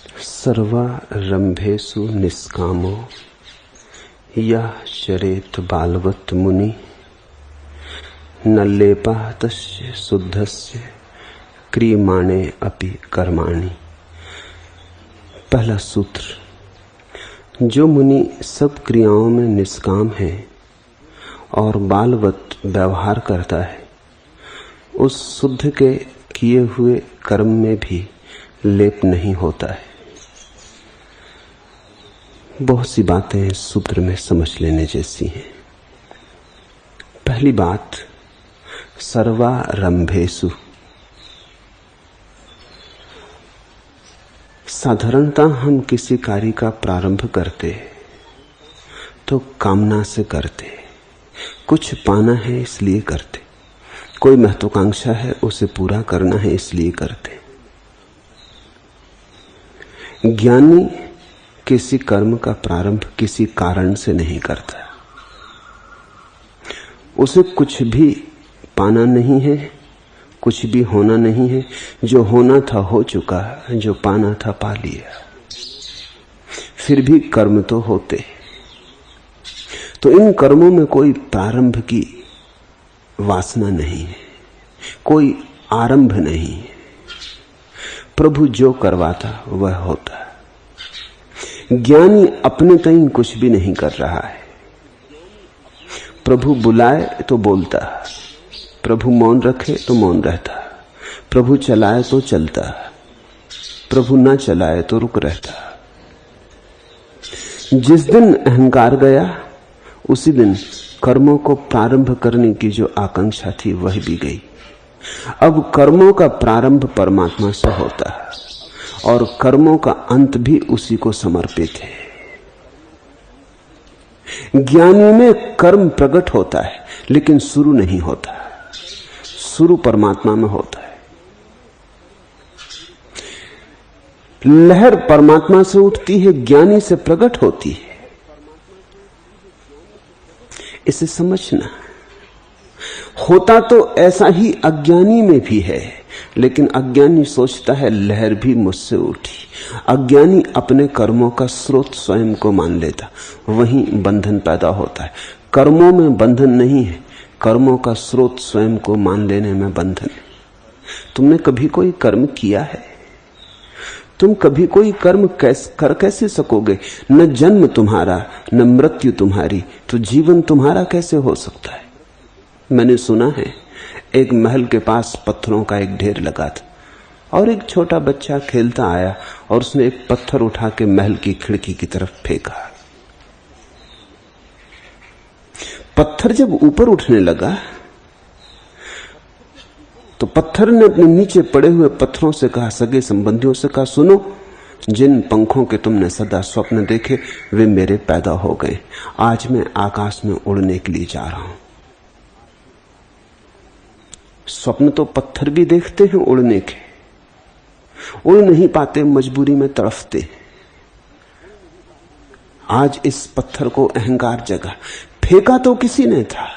सर्वारंभेषु निष्कामो यः चरेत बालवत् मुनि न लेपः तस्य शुद्धस्य क्रियमाणे अपि कर्माणि। पहला सूत्र। जो मुनि सब क्रियाओं में निष्काम है और बालवत व्यवहार करता है, उस शुद्ध के किए हुए कर्म में भी लेप नहीं होता है। बहुत सी बातें इस सूत्र में समझ लेने जैसी हैं। पहली बात, सर्वारंभेषु। साधारणतः हम किसी कार्य का प्रारंभ करते तो कामना से करते, कुछ पाना है इसलिए करते, कोई महत्वाकांक्षा है उसे पूरा करना है इसलिए करते। ज्ञानी किसी कर्म का प्रारंभ किसी कारण से नहीं करता। उसे कुछ भी पाना नहीं है, कुछ भी होना नहीं है। जो होना था हो चुका, जो पाना था पा लिया। फिर भी कर्म तो होते। तो इन कर्मों में कोई प्रारंभ की वासना नहीं है, कोई आरंभ नहीं है। प्रभु जो करवाता वह होता। ज्ञानी अपने तई कुछ भी नहीं कर रहा है। प्रभु बुलाए तो बोलता, प्रभु मौन रखे तो मौन रहता, प्रभु चलाए तो चलता, प्रभु ना चलाए तो रुक रहता। जिस दिन अहंकार गया उसी दिन कर्मों को प्रारंभ करने की जो आकांक्षा थी वह भी गई। अब कर्मों का प्रारंभ परमात्मा से होता है और कर्मों का अंत भी उसी को समर्पित है। ज्ञानी में कर्म प्रकट होता है लेकिन शुरू नहीं होता। शुरू परमात्मा में होता है। लहर परमात्मा से उठती है, ज्ञानी से प्रकट होती है। इसे समझना। होता तो ऐसा ही अज्ञानी में भी है, लेकिन अज्ञानी सोचता है लहर भी मुझसे उठी। अज्ञानी अपने कर्मों का स्रोत स्वयं को मान लेता, वहीं बंधन पैदा होता है। कर्मों में बंधन नहीं है, कर्मों का स्रोत स्वयं को मान लेने में बंधन है। तुमने कभी कोई कर्म किया है? तुम कभी कोई कर्म कर कैसे सकोगे? न जन्म तुम्हारा न मृत्यु तुम्हारी, तो जीवन तुम्हारा कैसे हो सकता है? मैंने सुना है एक महल के पास पत्थरों का एक ढेर लगा था और एक छोटा बच्चा खेलता आया और उसने एक पत्थर उठा के महल की खिड़की की तरफ फेंका। पत्थर जब ऊपर उठने लगा तो पत्थर ने अपने नीचे पड़े हुए पत्थरों से कहा, सगे संबंधियों से कहा, सुनो, जिन पंखों के तुमने सदा स्वप्न देखे वे मेरे पैदा हो गए। आज मैं आकाश में उड़ने के लिए जा रहा हूं। स्वप्न तो पत्थर भी देखते हैं उड़ने के, उड़ नहीं पाते, मजबूरी में तड़फते। आज इस पत्थर को अहंकार जगा। फेंका तो किसी ने था,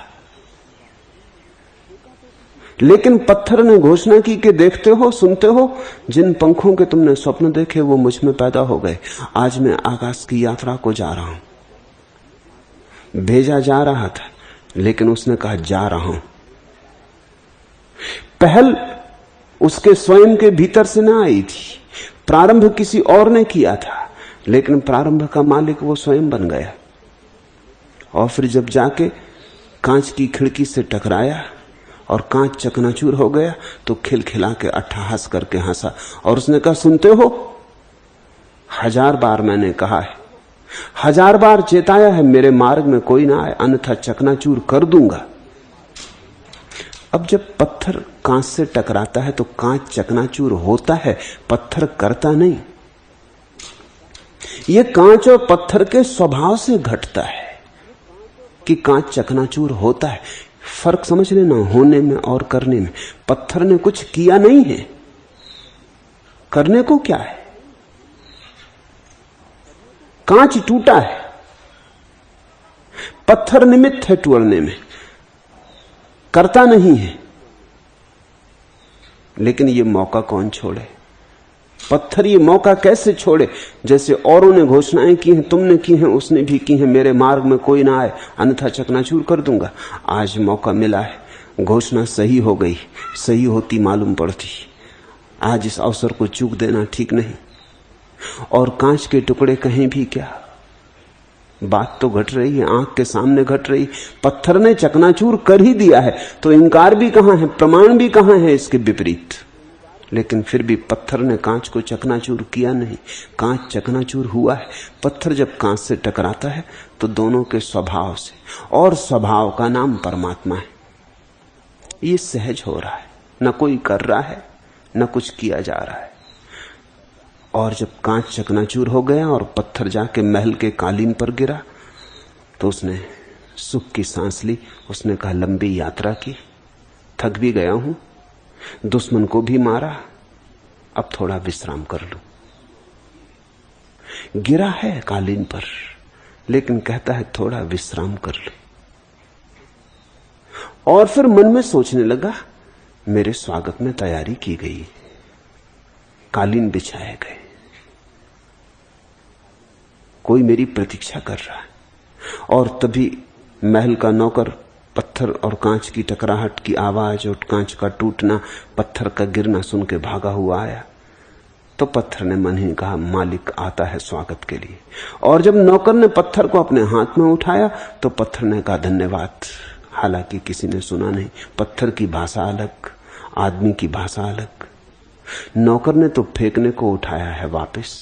लेकिन पत्थर ने घोषणा की कि देखते हो, सुनते हो, जिन पंखों के तुमने स्वप्न देखे वो मुझ में पैदा हो गए। आज मैं आकाश की यात्रा को जा रहा हूं। भेजा जा रहा था, लेकिन उसने कहा जा रहा हूं। पहल उसके स्वयं के भीतर से ना आई थी, प्रारंभ किसी और ने किया था, लेकिन प्रारंभ का मालिक वो स्वयं बन गया। और फिर जब जाके कांच की खिड़की से टकराया और कांच चकनाचूर हो गया तो खिलखिला के अट्ठहास करके हंसा और उसने कहा, सुनते हो, 1000 बार मैंने कहा है, 1000 बार चेताया है, मेरे मार्ग में कोई ना आए, अन्यथा चकनाचूर कर दूंगा। अब जब पत्थर कांच से टकराता है तो कांच चकनाचूर होता है, पत्थर करता नहीं। यह कांच और पत्थर के स्वभाव से घटता है कि कांच चकनाचूर होता है। फर्क समझ लेना होने में और करने में। पत्थर ने कुछ किया नहीं है, करने को क्या है? कांच टूटा है, पत्थर निमित्त है टूटने में, करता नहीं है। लेकिन ये मौका कौन छोड़े? पत्थर ये मौका कैसे छोड़े? जैसे औरों ने घोषणाएं की हैं, तुमने की हैं, उसने भी की हैं, मेरे मार्ग में कोई ना आए अन्यथा चकनाचूर कर दूंगा। आज मौका मिला है, घोषणा सही हो गई, सही होती मालूम पड़ती। आज इस अवसर को चूक देना ठीक नहीं। और कांच के टुकड़े कहीं भी क्या, बात तो घट रही है, आंख के सामने घट रही। पत्थर ने चकनाचूर कर ही दिया है, तो इनकार भी कहां है, प्रमाण भी कहां है इसके विपरीत। लेकिन फिर भी पत्थर ने कांच को चकनाचूर किया नहीं, कांच चकनाचूर हुआ है। पत्थर जब कांच से टकराता है तो दोनों के स्वभाव से, और स्वभाव का नाम परमात्मा है। ये सहज हो रहा है, न कोई कर रहा है, न कुछ किया जा रहा है। और जब कांच चकनाचूर हो गया और पत्थर जाके महल के कालीन पर गिरा तो उसने सुख की सांस ली। उसने कहा, लंबी यात्रा की, थक भी गया हूं, दुश्मन को भी मारा, अब थोड़ा विश्राम कर लूं। गिरा है कालीन पर, लेकिन कहता है थोड़ा विश्राम कर लूं। और फिर मन में सोचने लगा, मेरे स्वागत में तैयारी की गई, कालीन बिछाए गए, कोई मेरी प्रतीक्षा कर रहा है। और तभी महल का नौकर पत्थर और कांच की टकराहट की आवाज और कांच का टूटना, पत्थर का गिरना सुन के भागा हुआ आया। तो पत्थर ने मन ही कहा, मालिक आता है स्वागत के लिए। और जब नौकर ने पत्थर को अपने हाथ में उठाया तो पत्थर ने कहा, धन्यवाद। हालांकि किसी ने सुना नहीं, पत्थर की भाषा अलग, आदमी की भाषा अलग। नौकर ने तो फेंकने को उठाया है वापस,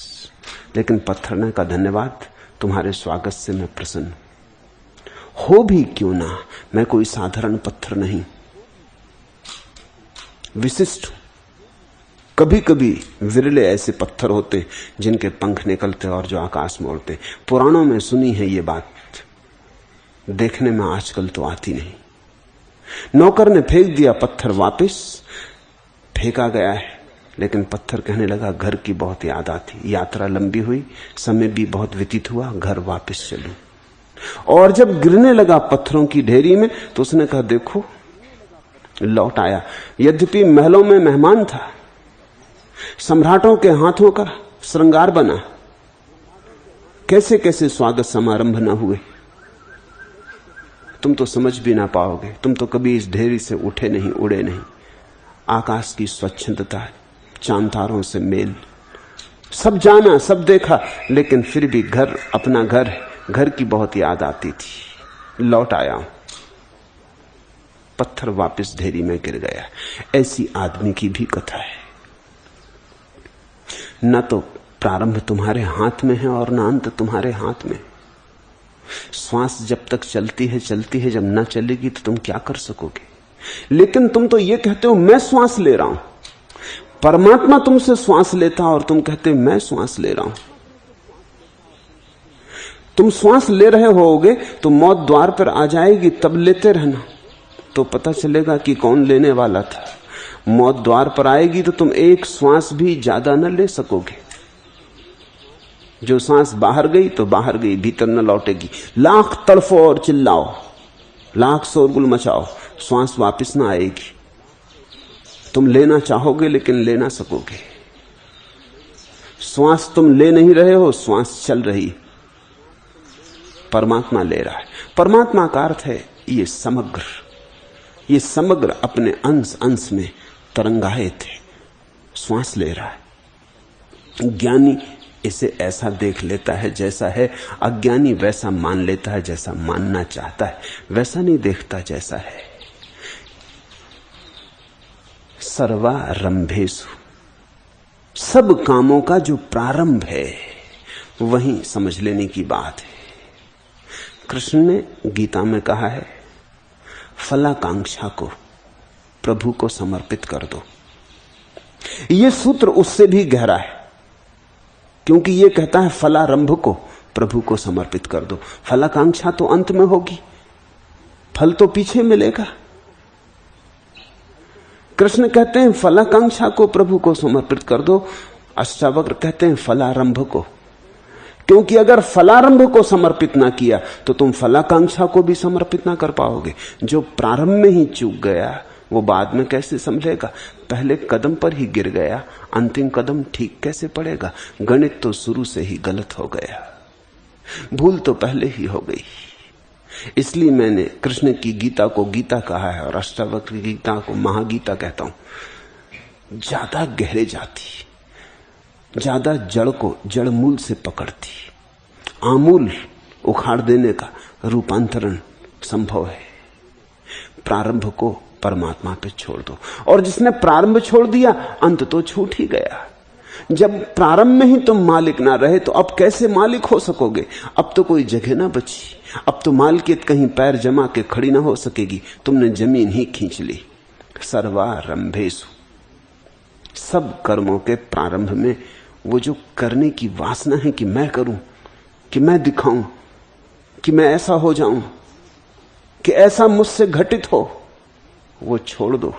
लेकिन पत्थर ने कहा, धन्यवाद, तुम्हारे स्वागत से मैं प्रसन्न हो भी क्यों ना। मैं कोई साधारण पत्थर नहीं, विशिष्ट हूं। कभी कभी विरले ऐसे पत्थर होते जिनके पंख निकलते और जो आकाश में उड़ते। पुराणों में सुनी है ये बात, देखने में आजकल तो आती नहीं। नौकर ने फेंक दिया पत्थर, वापस फेंका गया है, लेकिन पत्थर कहने लगा, घर की बहुत याद आती, यात्रा लंबी हुई, समय भी बहुत व्यतीत हुआ, घर वापस चलूं। और जब गिरने लगा पत्थरों की ढेरी में तो उसने कहा, देखो लौट आया। यद्यपि महलों में मेहमान था, सम्राटों के हाथों का श्रृंगार बना, कैसे कैसे स्वागत समारंभ न हुए, तुम तो समझ भी ना पाओगे। तुम तो कभी इस ढेरी से उठे नहीं, उड़े नहीं। आकाश की स्वच्छंदता, चांद तारों से मेल, सब जाना, सब देखा, लेकिन फिर भी घर अपना घर है, घर की बहुत याद आती थी। लौट आया हूं। पत्थर वापस ढेरी में गिर गया। ऐसी आदमी की भी कथा है। न तो प्रारंभ तुम्हारे हाथ में है और न अंत तुम्हारे हाथ में। श्वास जब तक चलती है, जब न चलेगी तो तुम क्या कर सकोगे। लेकिन तुम तो ये कहते हो, मैं श्वास ले रहा हूं। परमात्मा तुमसे श्वास लेता और तुम कहते मैं श्वास ले रहा हूं। तुम श्वास ले रहे होगे तो मौत द्वार पर आ जाएगी, तब लेते रहना, तो पता चलेगा कि कौन लेने वाला था। मौत द्वार पर आएगी तो तुम एक श्वास भी ज्यादा न ले सकोगे। जो सांस बाहर गई तो बाहर गई, भीतर न लौटेगी। लाख तड़फो और चिल्लाओ, लाख शोरगुल मचाओ, श्वास वापस ना आएगी। तुम लेना चाहोगे लेकिन ले ना सकोगे। श्वास तुम ले नहीं रहे हो, श्वास चल रही, परमात्मा ले रहा है। परमात्मा का अर्थ है ये समग्र अपने अंश अंश में तरंगायित है, श्वास ले रहा है। ज्ञानी इसे ऐसा देख लेता है जैसा है, अज्ञानी वैसा मान लेता है जैसा मानना चाहता है, वैसा नहीं देखता जैसा है। सर्वारंभेषु, सब कामों का जो प्रारंभ है वही समझ लेने की बात है। कृष्ण ने गीता में कहा है, फलाकांक्षा को प्रभु को समर्पित कर दो। यह सूत्र उससे भी गहरा है, क्योंकि यह कहता है फलारंभ को प्रभु को समर्पित कर दो। फलाकांक्षा तो अंत में होगी, फल तो पीछे मिलेगा। कृष्ण कहते हैं फलाकांक्षा को प्रभु को समर्पित कर दो, अष्टावक्र कहते हैं फलारंभ को। क्योंकि अगर फलारंभ को समर्पित ना किया तो तुम फलाकांक्षा को भी समर्पित ना कर पाओगे। जो प्रारंभ में ही चूक गया वो बाद में कैसे समझेगा? पहले कदम पर ही गिर गया, अंतिम कदम ठीक कैसे पड़ेगा? गणित तो शुरू से ही गलत हो गया, भूल तो पहले ही हो गई। इसलिए मैंने कृष्ण की गीता को गीता कहा है और अष्टावक्र की गीता को महागीता कहता हूं। ज्यादा गहरे जाती, ज्यादा जड़ को जड़ मूल से पकड़ती, आमूल उखाड़ देने का रूपांतरण संभव है। प्रारंभ को परमात्मा पे छोड़ दो, और जिसने प्रारंभ छोड़ दिया अंत तो छूट ही गया। जब प्रारंभ में ही तुम मालिक ना रहे तो अब कैसे मालिक हो सकोगे? अब तो कोई जगह ना बची, अब तो मालकियत कहीं पैर जमा के खड़ी ना हो सकेगी, तुमने जमीन ही खींच ली। सर्वारंभेषु, सब कर्मों के प्रारंभ में वो जो करने की वासना है कि मैं करूं, कि मैं दिखाऊं, कि मैं ऐसा हो जाऊं, कि ऐसा मुझसे घटित हो, वो छोड़ दो।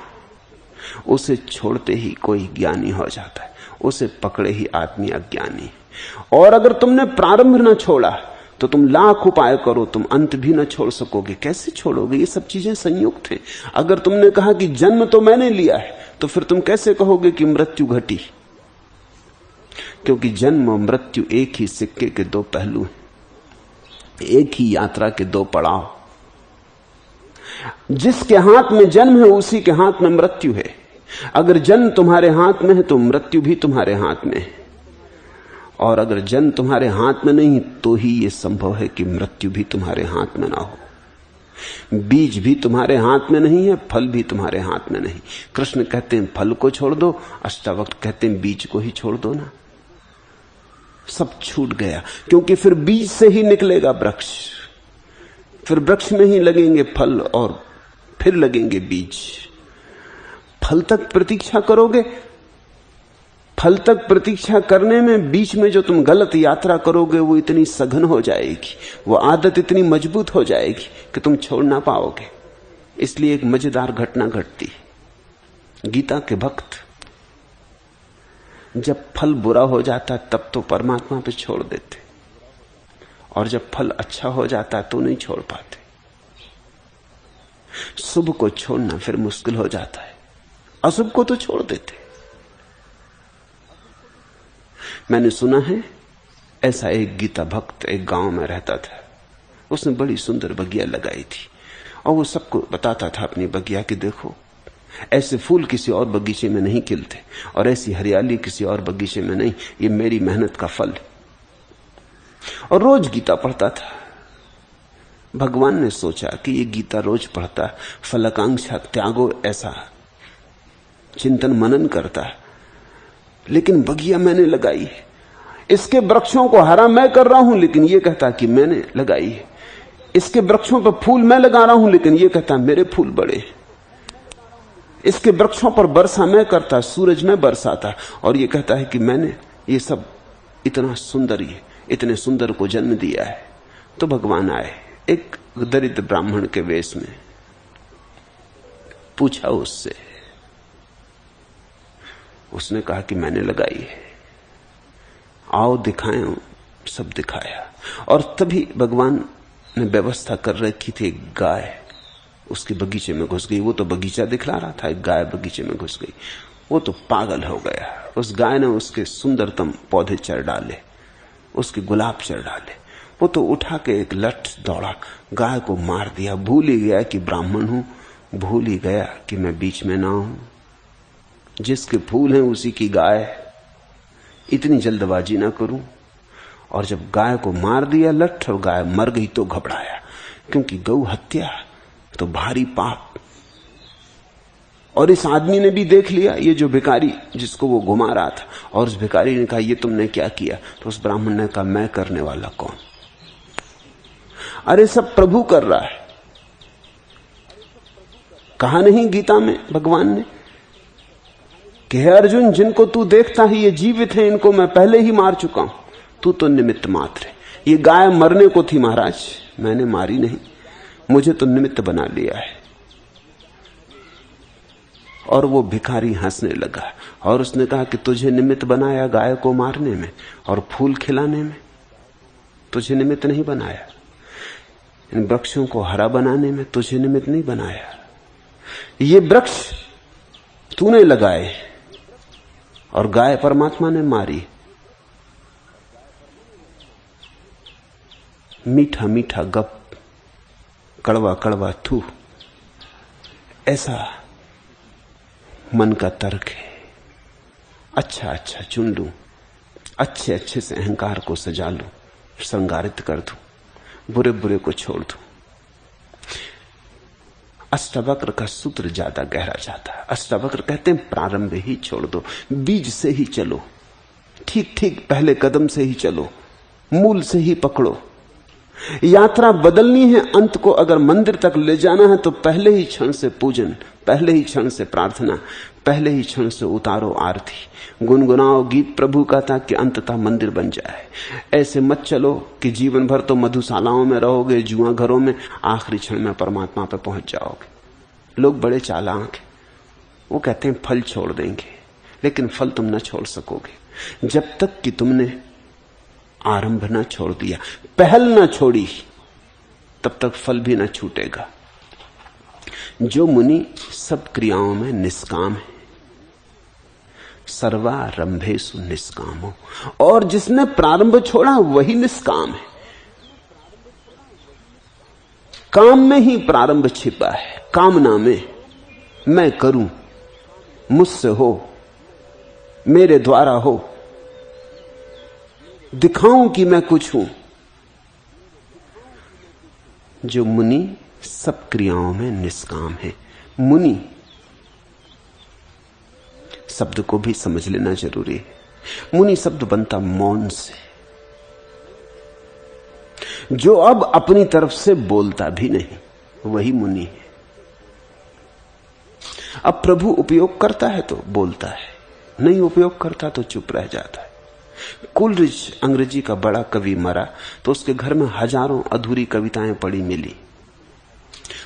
उसे छोड़ते ही कोई ज्ञानी हो जाता है, उसे पकड़े ही आदमी अज्ञानी। और अगर तुमने प्रारंभ न छोड़ा तो तुम लाख उपाय करो, तुम अंत भी न छोड़ सकोगे। कैसे छोड़ोगे? ये सब चीजें संयुक्त हैं। अगर तुमने कहा कि जन्म तो मैंने लिया है, तो फिर तुम कैसे कहोगे कि मृत्यु घटी? क्योंकि जन्म और मृत्यु एक ही सिक्के के दो पहलू हैं, एक ही यात्रा के दो पड़ाव। जिसके हाथ में जन्म है उसी के हाथ में मृत्यु है। अगर जन्म तुम्हारे हाथ में है तो मृत्यु भी तुम्हारे हाथ में है, और अगर जन्म तुम्हारे हाथ में नहीं तो ही यह संभव है कि मृत्यु भी तुम्हारे हाथ में ना हो। बीज भी तुम्हारे हाथ में नहीं है, फल भी तुम्हारे हाथ में नहीं। कृष्ण कहते हैं फल को छोड़ दो, अष्टावक्र कहते हैं बीज को ही छोड़ दो ना। सब छूट गया, क्योंकि फिर बीज से ही निकलेगा वृक्ष, फिर वृक्ष में ही लगेंगे फल और फिर लगेंगे बीज। फल तक प्रतीक्षा करोगे, फल तक प्रतीक्षा करने में बीच में जो तुम गलत यात्रा करोगे वो इतनी सघन हो जाएगी, वो आदत इतनी मजबूत हो जाएगी कि तुम छोड़ ना पाओगे। इसलिए एक मजेदार घटना घटती। गीता के भक्त जब फल बुरा हो जाता तब तो परमात्मा पे छोड़ देते, और जब फल अच्छा हो जाता तो नहीं छोड़ पाते। शुभ को छोड़ना फिर मुश्किल हो जाता है, अशुभ को तो छोड़ देते। मैंने सुना है ऐसा एक गीता भक्त एक गांव में रहता था। उसने बड़ी सुंदर बगिया लगाई थी और वो सबको बताता था अपनी बगिया कि देखो ऐसे फूल किसी और बगीचे में नहीं खिलते और ऐसी हरियाली किसी और बगीचे में नहीं, ये मेरी मेहनत का फल। और रोज गीता पढ़ता था। भगवान ने सोचा कि ये गीता रोज पढ़ता, फलकांक्षा त्यागो ऐसा चिंतन मनन करता, लेकिन बगिया मैंने लगाई है, इसके वृक्षों को हरा मैं कर रहा हूं लेकिन ये कहता कि मैंने लगाई है, इसके वृक्षों पर फूल मैं लगा रहा हूं लेकिन ये कहता मेरे फूल बड़े, इसके वृक्षों पर वर्षा मैं करता, सूरज मैं बरसाता, और ये कहता है कि मैंने ये सब इतना सुंदर, ये इतने सुंदर को जन्म दिया है। तो भगवान आए एक दरिद्र ब्राह्मण के वेश में, पूछा उससे, उसने कहा कि मैंने लगाई है, आओ दिखाएं। सब दिखाया, और तभी भगवान ने व्यवस्था कर रखी थी, एक गाय उसके बगीचे में घुस गई। वो तो बगीचा दिखला रहा था, एक गाय बगीचे में घुस गई। वो तो पागल हो गया। उस गाय ने उसके सुंदरतम पौधे चढ़ डाले, उसके गुलाब चढ़ डाले। वो तो उठा के एक लठ दौड़ा, गाय को मार दिया। भूल ही गया कि ब्राह्मण हूं, भूल ही गया कि मैं बीच में ना हूं, जिसके फूल हैं उसी की गाय, इतनी जल्दबाजी ना करूं। और जब गाय को मार दिया लठ और गाय मर गई तो घबराया, क्योंकि गौ हत्या तो भारी पाप। और इस आदमी ने भी देख लिया, ये जो भिखारी जिसको वो घुमा रहा था, और उस भिखारी ने कहा ये तुमने क्या किया? तो उस ब्राह्मण ने कहा मैं करने वाला कौन? अरे सब प्रभु कर रहा है। कहा नहीं गीता में भगवान ने कि हे अर्जुन, जिनको तू देखता है ये जीवित है, इनको मैं पहले ही मार चुका हूं, तू तो निमित्त मात्र है। ये गाय मरने को थी महाराज, मैंने मारी नहीं, मुझे तो निमित्त बना लिया है। और वो भिखारी हंसने लगा और उसने कहा कि तुझे निमित्त बनाया गाय को मारने में और फूल खिलाने में, तुझे निमित्त नहीं बनाया। इन वृक्षों को हरा बनाने में तुझे निमित्त नहीं बनाया। ये वृक्ष तूने लगाए और गाय परमात्मा ने मारी। मीठा मीठा गप, कड़वा कड़वा थू, ऐसा मन का तर्क है। अच्छा अच्छा चुन लूं, अच्छे अच्छे से अहंकार को सजा लूं, श्रृंगारित कर दूं, बुरे बुरे को छोड़ दूं। अष्टावक्र का सूत्र ज्यादा गहरा जाता है। अष्टावक्र कहते हैं प्रारंभ ही छोड़ दो, बीज से ही चलो, ठीक ठीक पहले कदम से ही चलो, मूल से ही पकड़ो। यात्रा बदलनी है, अंत को अगर मंदिर तक ले जाना है तो पहले ही क्षण से पूजन, पहले ही क्षण से प्रार्थना, पहले ही क्षण से उतारो आरती, गुनगुनाओ गीत प्रभु का, ताकि अंततः मंदिर बन जाए। ऐसे मत चलो कि जीवन भर तो मधुशालाओं में रहोगे, जुआ घरों में, आखिरी क्षण में परमात्मा पे पहुंच जाओगे। लोग बड़े चालाक हैं, वो कहते हैं फल छोड़ देंगे, लेकिन फल तुम न छोड़ सकोगे जब तक कि तुमने आरंभ न छोड़ दिया, पहल न छोड़ी, तब तक फल भी न छूटेगा। जो मुनि सब क्रियाओं में निष्काम है, सर्वारंभेषु निष्कामो, और जिसने प्रारंभ छोड़ा वही निष्काम है। काम में ही प्रारंभ छिपा है, कामना में, मैं करूं, मुझसे हो, मेरे द्वारा हो, दिखाऊं कि मैं कुछ हूं। जो मुनि सब क्रियाओं में निष्काम है। मुनि शब्द को भी समझ लेना जरूरी है। मुनि शब्द बनता मौन से, जो अब अपनी तरफ से बोलता भी नहीं, वही मुनि है। अब प्रभु उपयोग करता है तो बोलता है, नहीं उपयोग करता तो चुप रह जाता है। कुलरिज अंग्रेजी का बड़ा कवि मरा तो उसके घर में हजारों अधूरी कविताएं पड़ी मिली,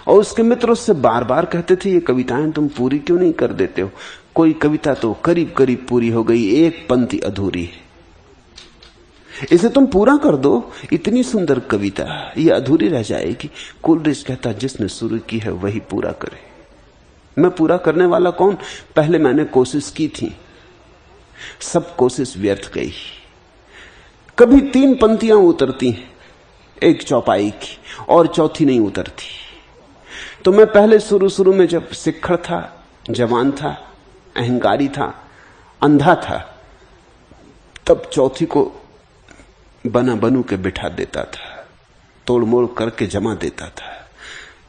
और उसके मित्र उससे बार बार कहते थे, ये कविताएं तुम पूरी क्यों नहीं कर देते हो? कोई कविता तो करीब करीब पूरी हो गई, एक पंक्ति अधूरी है, इसे तुम पूरा कर दो। इतनी सुंदर कविता ये अधूरी रह जाएगी। कुलरिज कहता, जिसने शुरू की है वही पूरा करे। मैं पूरा करने वाला कौन? पहले मैंने कोशिश की थी, सब कोशिश व्यर्थ गई। कभी 3 पंक्तियां उतरती हैं एक चौपाई की, और चौथी नहीं उतरती। तो मैं पहले शुरू में जब सिक्खड़ था, जवान था, अहंकारी था, अंधा था, तब चौथी को बना बनू के बिठा देता था, तोड़ मोड़ करके जमा देता था।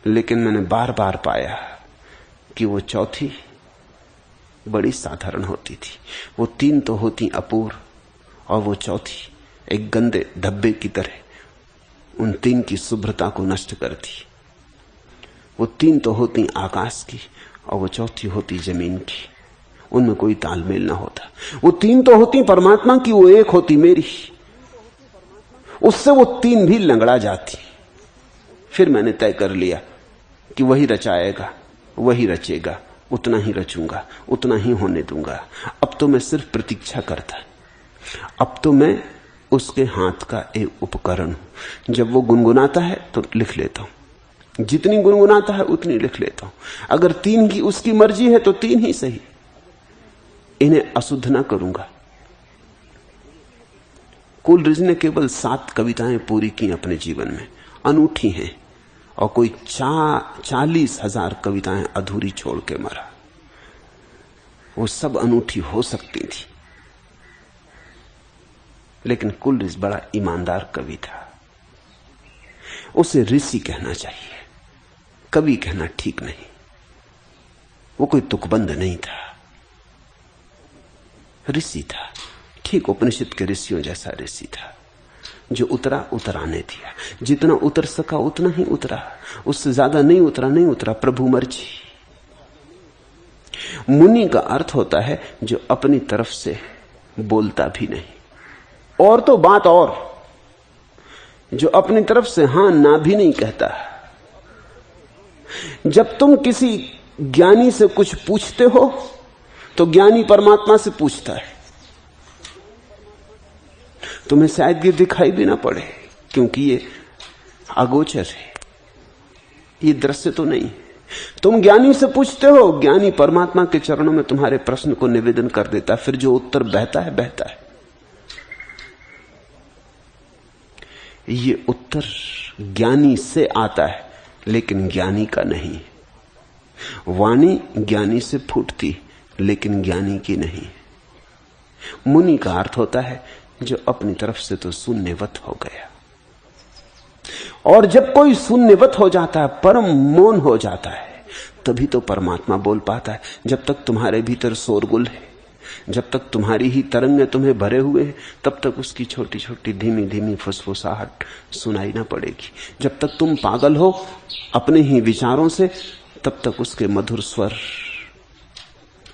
लेकिन मैंने बार बार पाया कि वो चौथी बड़ी साधारण होती थी। वो 3 तो होती अपूर्ण, और वो चौथी एक गंदे धब्बे की तरह उन 3 की शुभ्रता को नष्ट करती। वो 3 तो होती आकाश की, और वो चौथी होती जमीन की, उनमें कोई तालमेल ना होता। वो 3 तो होती परमात्मा की, वो एक होती मेरी, उससे वो 3 भी लंगड़ा जाती। फिर मैंने तय कर लिया कि वही रचाएगा, वही रचेगा, उतना ही रचूंगा, उतना ही होने दूंगा। अब तो मैं सिर्फ प्रतीक्षा करता, अब तो मैं उसके हाथ का एक उपकरण हूं। जब वो गुनगुनाता है तो लिख लेता हूं, जितनी गुनगुनाता है उतनी लिख लेता हूं। अगर 3 की उसकी मर्जी है तो 3 ही सही, इन्हें अशुद्ध ना करूंगा। कुलरिज ने केवल 7 कविताएं पूरी की अपने जीवन में, अनूठी हैं, और कोई 40,000 कविताएं अधूरी छोड़ के मरा। वो सब अनूठी हो सकती थी, लेकिन कुलरिज बड़ा ईमानदार कवि था। उसे ऋषि कहना चाहिए, कवि कहना ठीक नहीं। वो कोई तुकबंद नहीं था, ऋषि था, ठीक उपनिषद के ऋषियों जैसा ऋषि था, जो उतरा उतराने दिया। जितना उतर सका उतना ही उतरा, उससे ज्यादा नहीं उतरा, प्रभु मर्जी। मुनि का अर्थ होता है जो अपनी तरफ से बोलता भी नहीं, और तो बात और, जो अपनी तरफ से हां ना भी नहीं कहता। जब तुम किसी ज्ञानी से कुछ पूछते हो तो ज्ञानी परमात्मा से पूछता है। तुम्हें शायद ये दिखाई भी ना पड़े, क्योंकि ये अगोचर है, ये दृश्य तो नहीं। तुम ज्ञानी से पूछते हो, ज्ञानी परमात्मा के चरणों में तुम्हारे प्रश्न को निवेदन कर देता है, फिर जो उत्तर बहता है बहता है। ये उत्तर ज्ञानी से आता है, लेकिन ज्ञानी का नहीं। वाणी ज्ञानी से फूटती, लेकिन ज्ञानी की नहीं। मुनि का अर्थ होता है जो अपनी तरफ से तो शून्यवत हो गया, और जब कोई शून्यवत हो जाता है, परम मौन हो जाता है, तभी तो परमात्मा बोल पाता है। जब तक तुम्हारे भीतर शोरगुल है, जब तक तुम्हारी ही तरंगें तुम्हें भरे हुए हैं, तब तक उसकी छोटी छोटी धीमी धीमी फुसफुसाहट सुनाई ना पड़ेगी। जब तक तुम पागल हो अपने ही विचारों से, तब तक उसके मधुर स्वर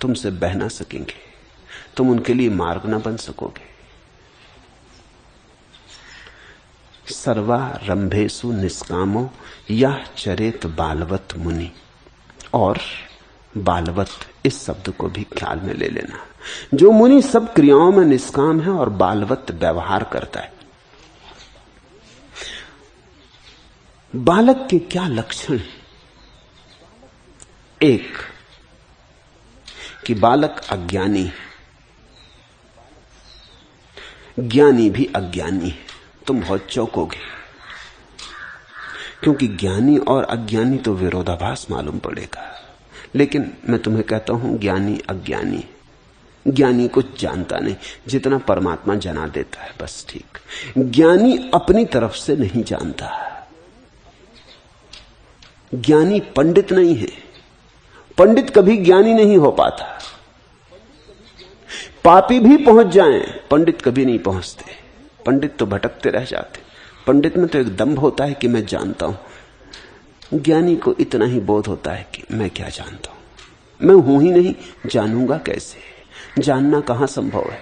तुमसे बह ना सकेंगे, तुम उनके लिए मार्ग ना बन सकोगे। सर्वारंभेषु निष्कामो यह चरेत बालवत मुनि। और बालवत इस शब्द को भी ख्याल में ले लेना। जो मुनि सब क्रियाओं में निष्काम है और बालवत व्यवहार करता है। बालक के क्या लक्षण? एक कि बालक अज्ञानी, ज्ञानी भी अज्ञानी है। तुम बहुत चौंकोगे, क्योंकि ज्ञानी और अज्ञानी तो विरोधाभास मालूम पड़ेगा। लेकिन मैं तुम्हें कहता हूं, ज्ञानी अज्ञानी, ज्ञानी कुछ जानता नहीं, जितना परमात्मा जना देता है बस ठीक। ज्ञानी अपनी तरफ से नहीं जानता। ज्ञानी पंडित नहीं है, पंडित कभी ज्ञानी नहीं हो पाता। पापी भी पहुंच जाएं, पंडित कभी नहीं पहुंचते। पंडित तो भटकते रह जाते। पंडित में तो एक दंभ होता है कि मैं जानता हूं। ज्ञानी को इतना ही बोध होता है कि मैं क्या जानता हूं, मैं हूं ही नहीं, जानूंगा कैसे? जानना कहां संभव है?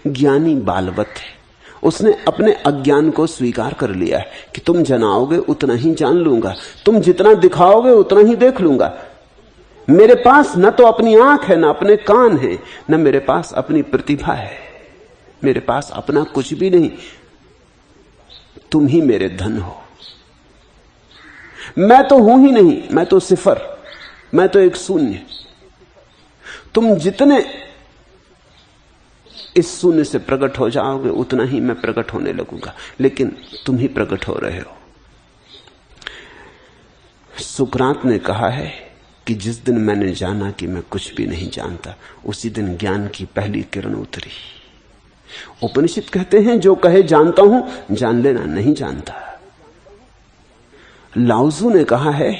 ज्ञानी बालवत है, उसने अपने अज्ञान को स्वीकार कर लिया है कि तुम जनाओगे उतना ही जान लूंगा, तुम जितना दिखाओगे उतना ही देख लूंगा। मेरे पास न तो अपनी आंख है, न अपने कान है, न मेरे पास अपनी प्रतिभा है, मेरे पास अपना कुछ भी नहीं। तुम ही मेरे धन हो। मैं तो हूं ही नहीं, मैं तो सिफर, मैं तो एक शून्य। तुम जितने इस शून्य से प्रकट हो जाओगे उतना ही मैं प्रकट होने लगूंगा, लेकिन तुम ही प्रकट हो रहे हो। सुकरात ने कहा है कि जिस दिन मैंने जाना कि मैं कुछ भी नहीं जानता, उसी दिन ज्ञान की पहली किरण उतरी। उपनिषद कहते हैं जो कहे जानता हूं, जान लेना नहीं जानता। लाओजू ने कहा है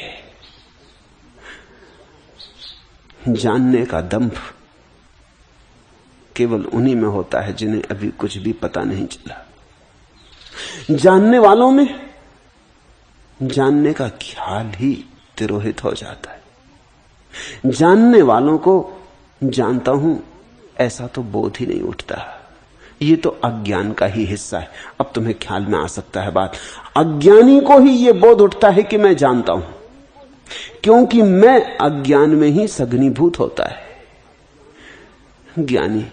जानने का दंभ केवल उन्हीं में होता है जिन्हें अभी कुछ भी पता नहीं चला। जानने वालों में जानने का ख्याल ही तिरोहित हो जाता है। जानने वालों को जानता हूं ऐसा तो बोध ही नहीं उठता। ये तो अज्ञान का ही हिस्सा है। अब तुम्हें ख्याल में आ सकता है बात, अज्ञानी को ही यह बोध उठता है कि मैं जानता हूं, क्योंकि मैं अज्ञान में ही सघनीभूत होता है। ज्ञानी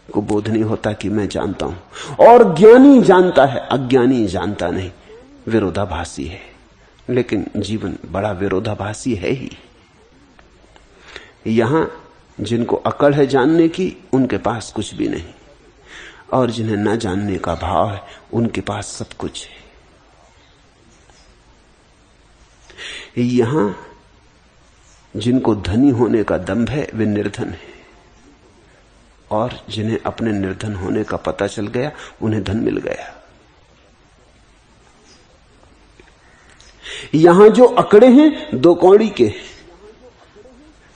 को बोध नहीं होता कि मैं जानता हूं, और ज्ञानी जानता है, अज्ञानी जानता नहीं। विरोधाभासी है, लेकिन जीवन बड़ा विरोधाभासी है ही। यहां जिनको अकड़ है जानने की, उनके पास कुछ भी नहीं, और जिन्हें न जानने का भाव है उनके पास सब कुछ है। यहां जिनको धनी होने का दंभ है वे निर्धन है, और जिन्हें अपने निर्धन होने का पता चल गया उन्हें धन मिल गया। यहां जो अकड़े हैं दो कौड़ी के,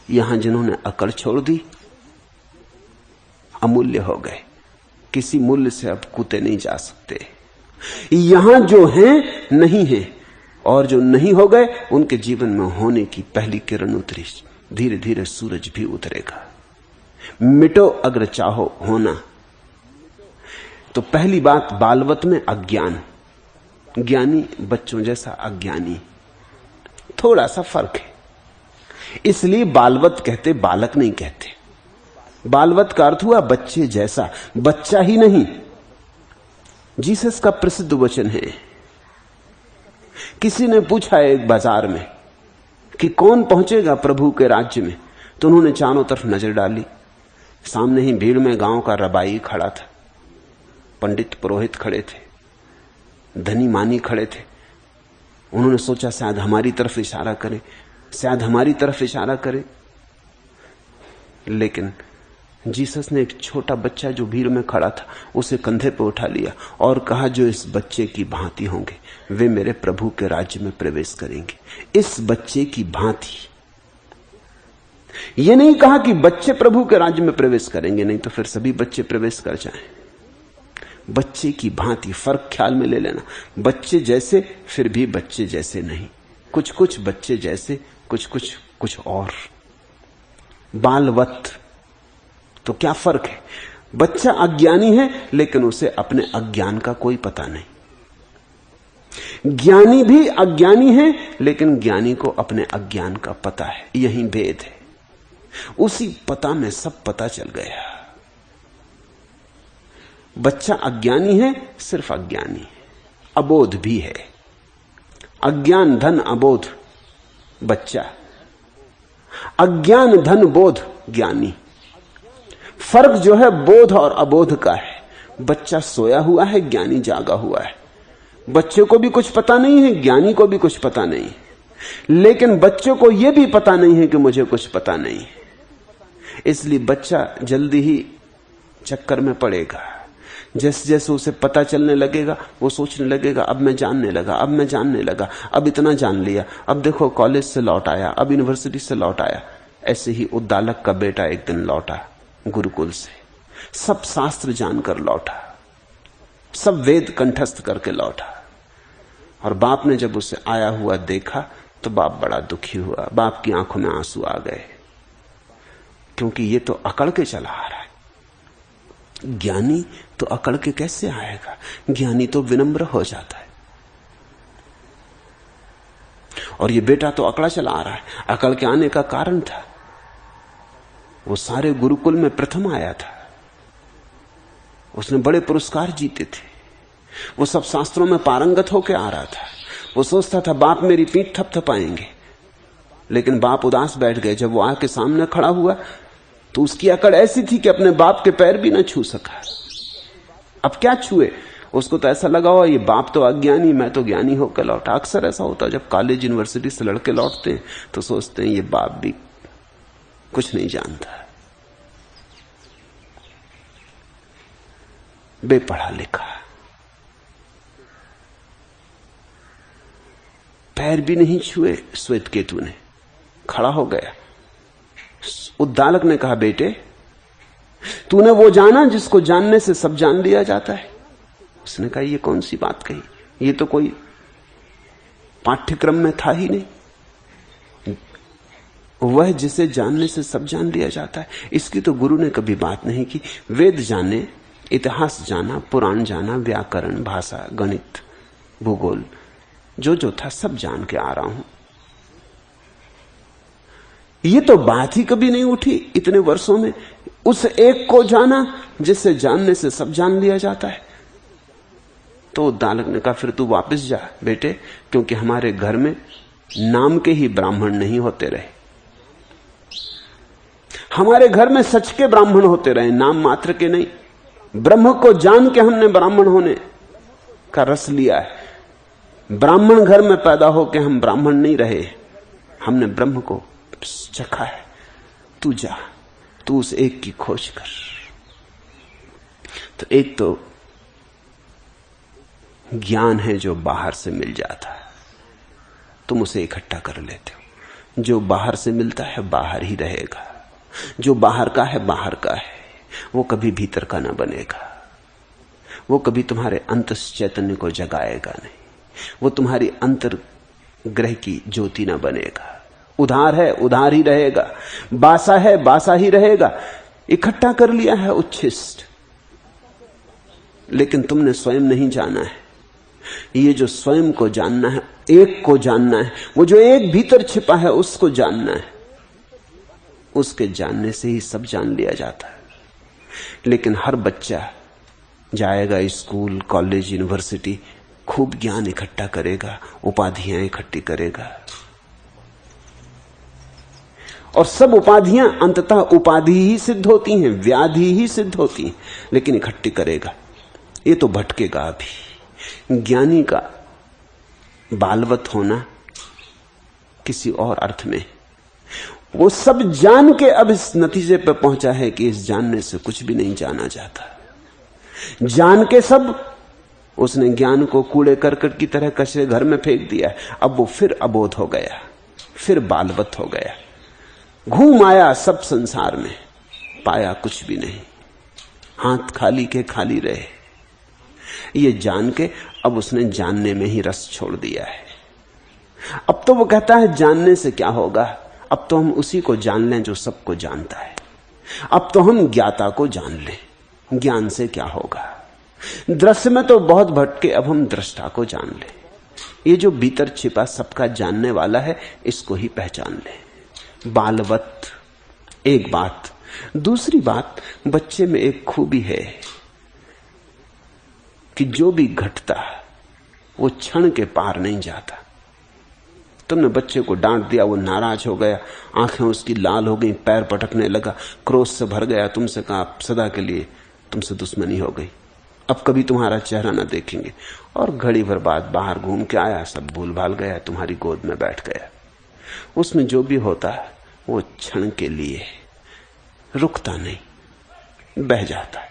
यहां जिन्होंने अकड़ छोड़ दी अमूल्य हो गए, किसी मूल्य से अब कूदे नहीं जा सकते। यहां जो हैं नहीं है, और जो नहीं हो गए उनके जीवन में होने की पहली किरण उतरी। धीरे धीरे सूरज भी उतरेगा। मिटो अगर चाहो होना। तो पहली बात, बालवत में अज्ञान, ज्ञानी बच्चों जैसा अज्ञानी, थोड़ा सा फर्क है। इसलिए बालवत कहते, बालक नहीं कहते। बालवत का अर्थ हुआ बच्चे जैसा, बच्चा ही नहीं। जीसस का प्रसिद्ध वचन है। किसी ने पूछा एक बाजार में कि कौन पहुंचेगा प्रभु के राज्य में। तो उन्होंने चारों तरफ नजर डाली। सामने ही भीड़ में गांव का रबाई खड़ा था, पंडित पुरोहित खड़े थे, धनी मानी खड़े थे। उन्होंने सोचा शायद हमारी तरफ इशारा करे, शायद हमारी तरफ इशारा करे। लेकिन जीसस ने एक छोटा बच्चा जो भीड़ में खड़ा था उसे कंधे पर उठा लिया और कहा, जो इस बच्चे की भांति होंगे वे मेरे प्रभु के राज्य में प्रवेश करेंगे। इस बच्चे की भांति। यह नहीं कहा कि बच्चे प्रभु के राज्य में प्रवेश करेंगे, नहीं तो फिर सभी बच्चे प्रवेश कर जाएं। बच्चे की भांति, फर्क ख्याल में ले लेना। बच्चे जैसे फिर भी बच्चे जैसे नहीं, कुछ कुछ बच्चे जैसे, कुछ कुछ कुछ और। बालवत। तो क्या फर्क है? बच्चा अज्ञानी है लेकिन उसे अपने अज्ञान का कोई पता नहीं। ज्ञानी भी अज्ञानी है लेकिन ज्ञानी को अपने अज्ञान का पता है। यही भेद है। उसी पता में सब पता चल गया। बच्चा अज्ञानी है, सिर्फ अज्ञानी है, अबोध भी है। अज्ञान धन अबोध बच्चा, अज्ञान धन बोध ज्ञानी। फर्क जो है बोध और अबोध का है। बच्चा सोया हुआ है, ज्ञानी जागा हुआ है। बच्चे को भी कुछ पता नहीं है, ज्ञानी को भी कुछ पता नहीं है। लेकिन बच्चे को यह भी पता नहीं है कि मुझे कुछ पता नहीं है। इसलिए बच्चा जल्दी ही चक्कर में पड़ेगा। जैसे जैसे उसे पता चलने लगेगा वो सोचने लगेगा, अब मैं जानने लगा, अब मैं जानने लगा, अब इतना जान लिया, अब देखो कॉलेज से लौट आया, अब यूनिवर्सिटी से लौट आया। ऐसे ही उद्दालक का बेटा एक दिन लौटा गुरुकुल से, सब शास्त्र जानकर लौटा, सब वेद कंठस्थ करके लौटा। और बाप ने जब उसे आया हुआ देखा तो बाप बड़ा दुखी हुआ। बाप की आंखों में आंसू आ गए, क्योंकि ये तो अकड़ के चला आ रहा है। ज्ञानी तो अकड़ के कैसे आएगा? ज्ञानी तो विनम्र हो जाता है। और ये बेटा तो अकड़ा चला आ रहा है। अकड़ के आने का कारण था, वो सारे गुरुकुल में प्रथम आया था, उसने बड़े पुरस्कार जीते थे, वो सब शास्त्रों में पारंगत होकर आ रहा था। वो सोचता था बाप मेरी पीठ थपथपाएंगे, लेकिन बाप उदास बैठ गए। जब वो आके सामने खड़ा हुआ तो उसकी अकड़ ऐसी थी कि अपने बाप के पैर भी न छू सका। अब क्या छुए? उसको तो ऐसा लगा हो ये बाप तो अज्ञानी, मैं तो ज्ञानी होकर लौटा। अक्सर ऐसा होता है जब कॉलेज यूनिवर्सिटी से लड़के लौटते हैं तो सोचते हैं ये बाप भी कुछ नहीं जानता, बेपढ़ा लिखा, पैर भी नहीं छुए। श्वेत केतु ने खड़ा हो गया। उद्दालक ने कहा, बेटे तूने वो जाना जिसको जानने से सब जान लिया जाता है। उसने कहा, ये कौन सी बात कही? ये तो कोई पाठ्यक्रम में था ही नहीं। वह जिसे जानने से सब जान लिया जाता है, इसकी तो गुरु ने कभी बात नहीं की। वेद जाने, इतिहास जाना, पुराण जाना, व्याकरण, भाषा, गणित, भूगोल, जो था सब जान के आ रहा हूं। ये तो बात ही कभी नहीं उठी इतने वर्षों में। उस एक को जाना जिससे जानने से सब जान लिया जाता है। तो उद्दालक ने कहा, फिर तू वापस जा बेटे, क्योंकि हमारे घर में नाम के ही ब्राह्मण नहीं होते रहे। हमारे घर में सच के ब्राह्मण होते रहे, नाम मात्र के नहीं। ब्रह्म को जान के हमने ब्राह्मण होने का रस लिया है। ब्राह्मण घर में पैदा होके हम ब्राह्मण नहीं रहे, हमने ब्रह्म को चखा है। तू जा, तू उस एक की खोज कर। तो एक तो ज्ञान है जो बाहर से मिल जाता है, तुम उसे इकट्ठा कर लेते हो। जो बाहर से मिलता है बाहर ही रहेगा, जो बाहर का है बाहर का है, वो कभी भीतर का ना बनेगा। वो कभी तुम्हारे अंतस चैतन्य को जगाएगा नहीं, वो तुम्हारी अंतर ग्रह की ज्योति ना बनेगा। उधार है उधार ही रहेगा, बासा है बासा ही रहेगा। इकट्ठा कर लिया है उच्छिष्ट, लेकिन तुमने स्वयं नहीं जाना है। ये जो स्वयं को जानना है, एक को जानना है, वो जो एक भीतर छिपा है उसको जानना है। उसके जानने से ही सब जान लिया जाता है। लेकिन हर बच्चा जाएगा स्कूल, कॉलेज, यूनिवर्सिटी, खूब ज्ञान इकट्ठा करेगा, उपाधियां इकट्ठी करेगा, और सब उपाधियां अंततः उपाधि ही सिद्ध होती हैं, व्याधि ही सिद्ध होती हैं, लेकिन इकट्ठी करेगा। ये तो भटकेगा अभी। ज्ञानी का बालवत होना किसी और अर्थ में, वो सब जान के अब इस नतीजे पर पहुंचा है कि इस जानने से कुछ भी नहीं जाना जाता। जान के सब उसने ज्ञान को कूड़े करकट की तरह कचरे घर में फेंक दिया। अब वो फिर अबोध हो गया, फिर बालवत हो गया, घूम आया सब संसार में, पाया कुछ भी नहीं, हाथ खाली के खाली रहे। ये जान के अब उसने जानने में ही रस छोड़ दिया है। अब तो वो कहता है जानने से क्या होगा, अब तो हम उसी को जान लें जो सबको जानता है। अब तो हम ज्ञाता को जान लें, ज्ञान से क्या होगा। दृश्य में तो बहुत भटके, अब हम दृष्टा को जान लें। ये जो भीतर छिपा सबका जानने वाला है, इसको ही पहचान लें। बालवत एक बात। दूसरी बात, बच्चे में एक खूबी है कि जो भी घटता वो क्षण के पार नहीं जाता। तुमने बच्चे को डांट दिया, वो नाराज हो गया, आंखें उसकी लाल हो गई, पैर पटकने लगा, क्रोध से भर गया, तुमसे कहा सदा के लिए तुमसे दुश्मनी हो गई, अब कभी तुम्हारा चेहरा ना देखेंगे। और घड़ी भर बाद बाहर घूम के आया, सब भूल भाल गया, तुम्हारी गोद में बैठ गया। उसमें जो भी होता है वो क्षण के लिए, रुकता नहीं, बह जाता है,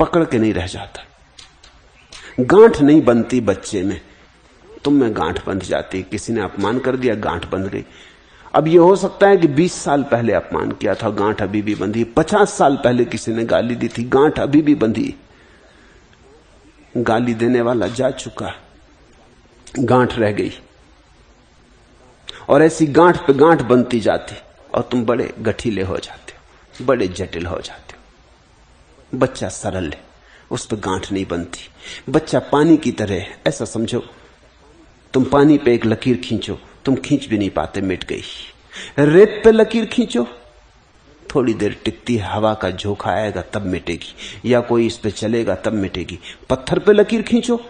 पकड़ के नहीं रह जाता। गांठ नहीं बनती बच्चे में, तुम में गांठ बंध जाती। किसी ने अपमान कर दिया, गांठ बंध गई। अब यह हो सकता है कि 20 साल पहले अपमान किया था, गांठ अभी भी बंधी। 50 साल पहले किसी ने गाली दी थी, गांठ अभी भी बंधी। गाली देने वाला जा चुका, गांठ रह गई, और ऐसी गांठ पे गांठ बनती जाती, और तुम बड़े गठीले हो जाते हो, बड़े जटिल हो जाते हो। बच्चा सरल है, उस पर गांठ नहीं बनती। बच्चा पानी की तरह है, ऐसा समझो। तुम पानी पे एक लकीर खींचो, तुम खींच भी नहीं पाते, मिट गई। रेत पे लकीर खींचो, थोड़ी देर टिकती है, हवा का झोंका आएगा तब मिटेगी, या कोई इस पे चलेगा तब मिटेगी। पत्थर पे लकीर खींचो,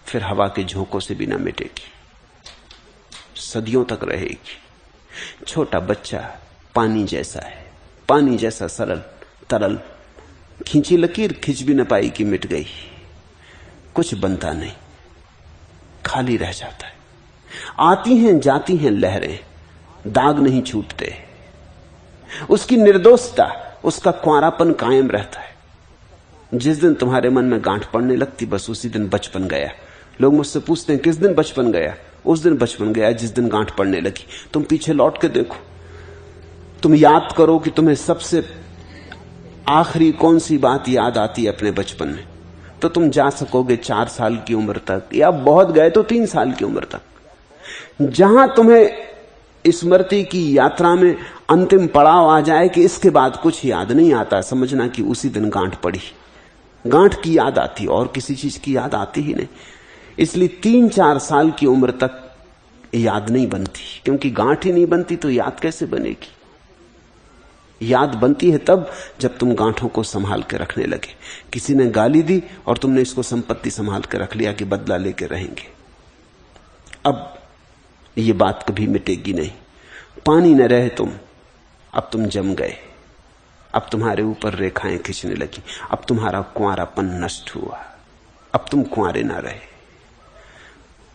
फिर हवा के झोंकों से भी ना मिटेगी, सदियों तक रहेगी। छोटा बच्चा पानी जैसा है, पानी जैसा सरल तरल। खींची लकीर, खींच भी न पाई कि मिट गई, कुछ बनता नहीं, खाली रह जाता है। आती हैं जाती हैं लहरें, दाग नहीं छूटते। उसकी निर्दोषता, उसका कुंवारापन कायम रहता है। जिस दिन तुम्हारे मन में गांठ पड़ने लगती, बस उसी दिन बचपन गया। लोग मुझसे पूछते हैं किस दिन बचपन गया? उस दिन बचपन गया जिस दिन गांठ पड़ने लगी। तुम पीछे लौट के देखो, तुम याद करो कि तुम्हें सबसे आखिरी कौन सी बात याद आती है अपने बचपन में, तो तुम जा सकोगे 4 साल की उम्र तक, या बहुत गए तो 3 साल की उम्र तक। जहां तुम्हें स्मृति की यात्रा में अंतिम पड़ाव आ जाए कि इसके बाद कुछ याद नहीं आता, समझना कि उसी दिन गांठ पड़ी। गांठ की याद आती, और किसी चीज की याद आती ही नहीं। इसलिए 3-4 साल की उम्र तक याद नहीं बनती, क्योंकि गांठ ही नहीं बनती तो याद कैसे बनेगी? याद बनती है तब जब तुम गांठों को संभाल के रखने लगे। किसी ने गाली दी और तुमने इसको संपत्ति संभाल के रख लिया कि बदला लेके रहेंगे। अब ये बात कभी मिटेगी नहीं। पानी न रहे तुम, अब तुम जम गए, अब तुम्हारे ऊपर रेखाएं खींचने लगी, अब तुम्हारा कुंवारापन नष्ट हुआ, अब तुम कुंवारे ना रहे,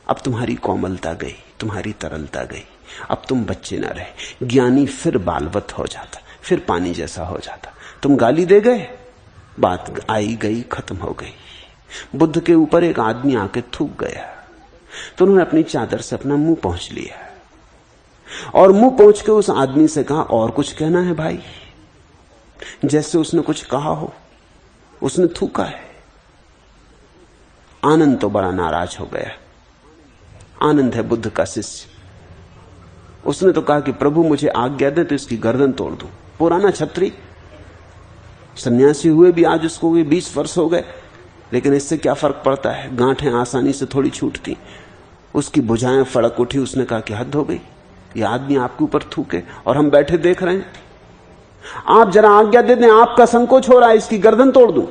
अब तुम्हारी कोमलता गई, तुम्हारी तरलता गई, अब तुम बच्चे ना रहे। ज्ञानी फिर बालवत हो जाता, फिर पानी जैसा हो जाता। तुम गाली दे गए, बात आई गई, खत्म हो गई। बुद्ध के ऊपर एक आदमी आके थूक गया, तो उन्होंने अपनी चादर से अपना मुंह पोंछ लिया, और मुंह पोंछ के उस आदमी से कहा, और कुछ कहना है भाई? जैसे उसने कुछ कहा हो, उसने थूका है। आनंद तो बड़ा नाराज हो गया। आनंद है बुद्ध का शिष्य। उसने तो कहा कि प्रभु मुझे आज्ञा दे तो इसकी गर्दन तोड़ दूं। पुराना छत्री, सन्यासी हुए भी आज उसको 20 वर्ष हो गए, लेकिन इससे क्या फर्क पड़ता है? गांठें आसानी से थोड़ी छूटती। उसकी भुजाएं फड़क उठी। उसने कहा कि हद हो गई, यह आदमी आपके ऊपर थूके और हम बैठे देख रहे हैं। आप जरा आज्ञा दे दें, आपका संकोच हो रहा है, इसकी गर्दन तोड़ दूं।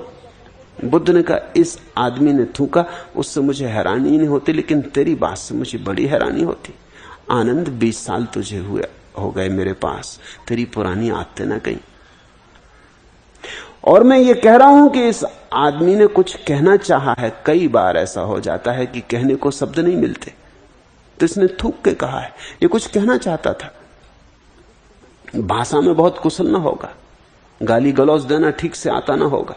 बुद्ध ने कहा, इस आदमी ने थूका, उससे मुझे हैरानी नहीं होती, लेकिन तेरी बात से मुझे बड़ी हैरानी होती। आनंद, 20 साल तुझे हुए हो गए मेरे पास, तेरी पुरानी आदतें ना गई। और मैं ये कह रहा हूं कि इस आदमी ने कुछ कहना चाहा है। कई बार ऐसा हो जाता है कि कहने को शब्द नहीं मिलते, तो इसने थूक के कहा है। ये कुछ कहना चाहता था, भाषा में बहुत कुशल ना होगा, गाली गलौज देना ठीक से आता ना होगा,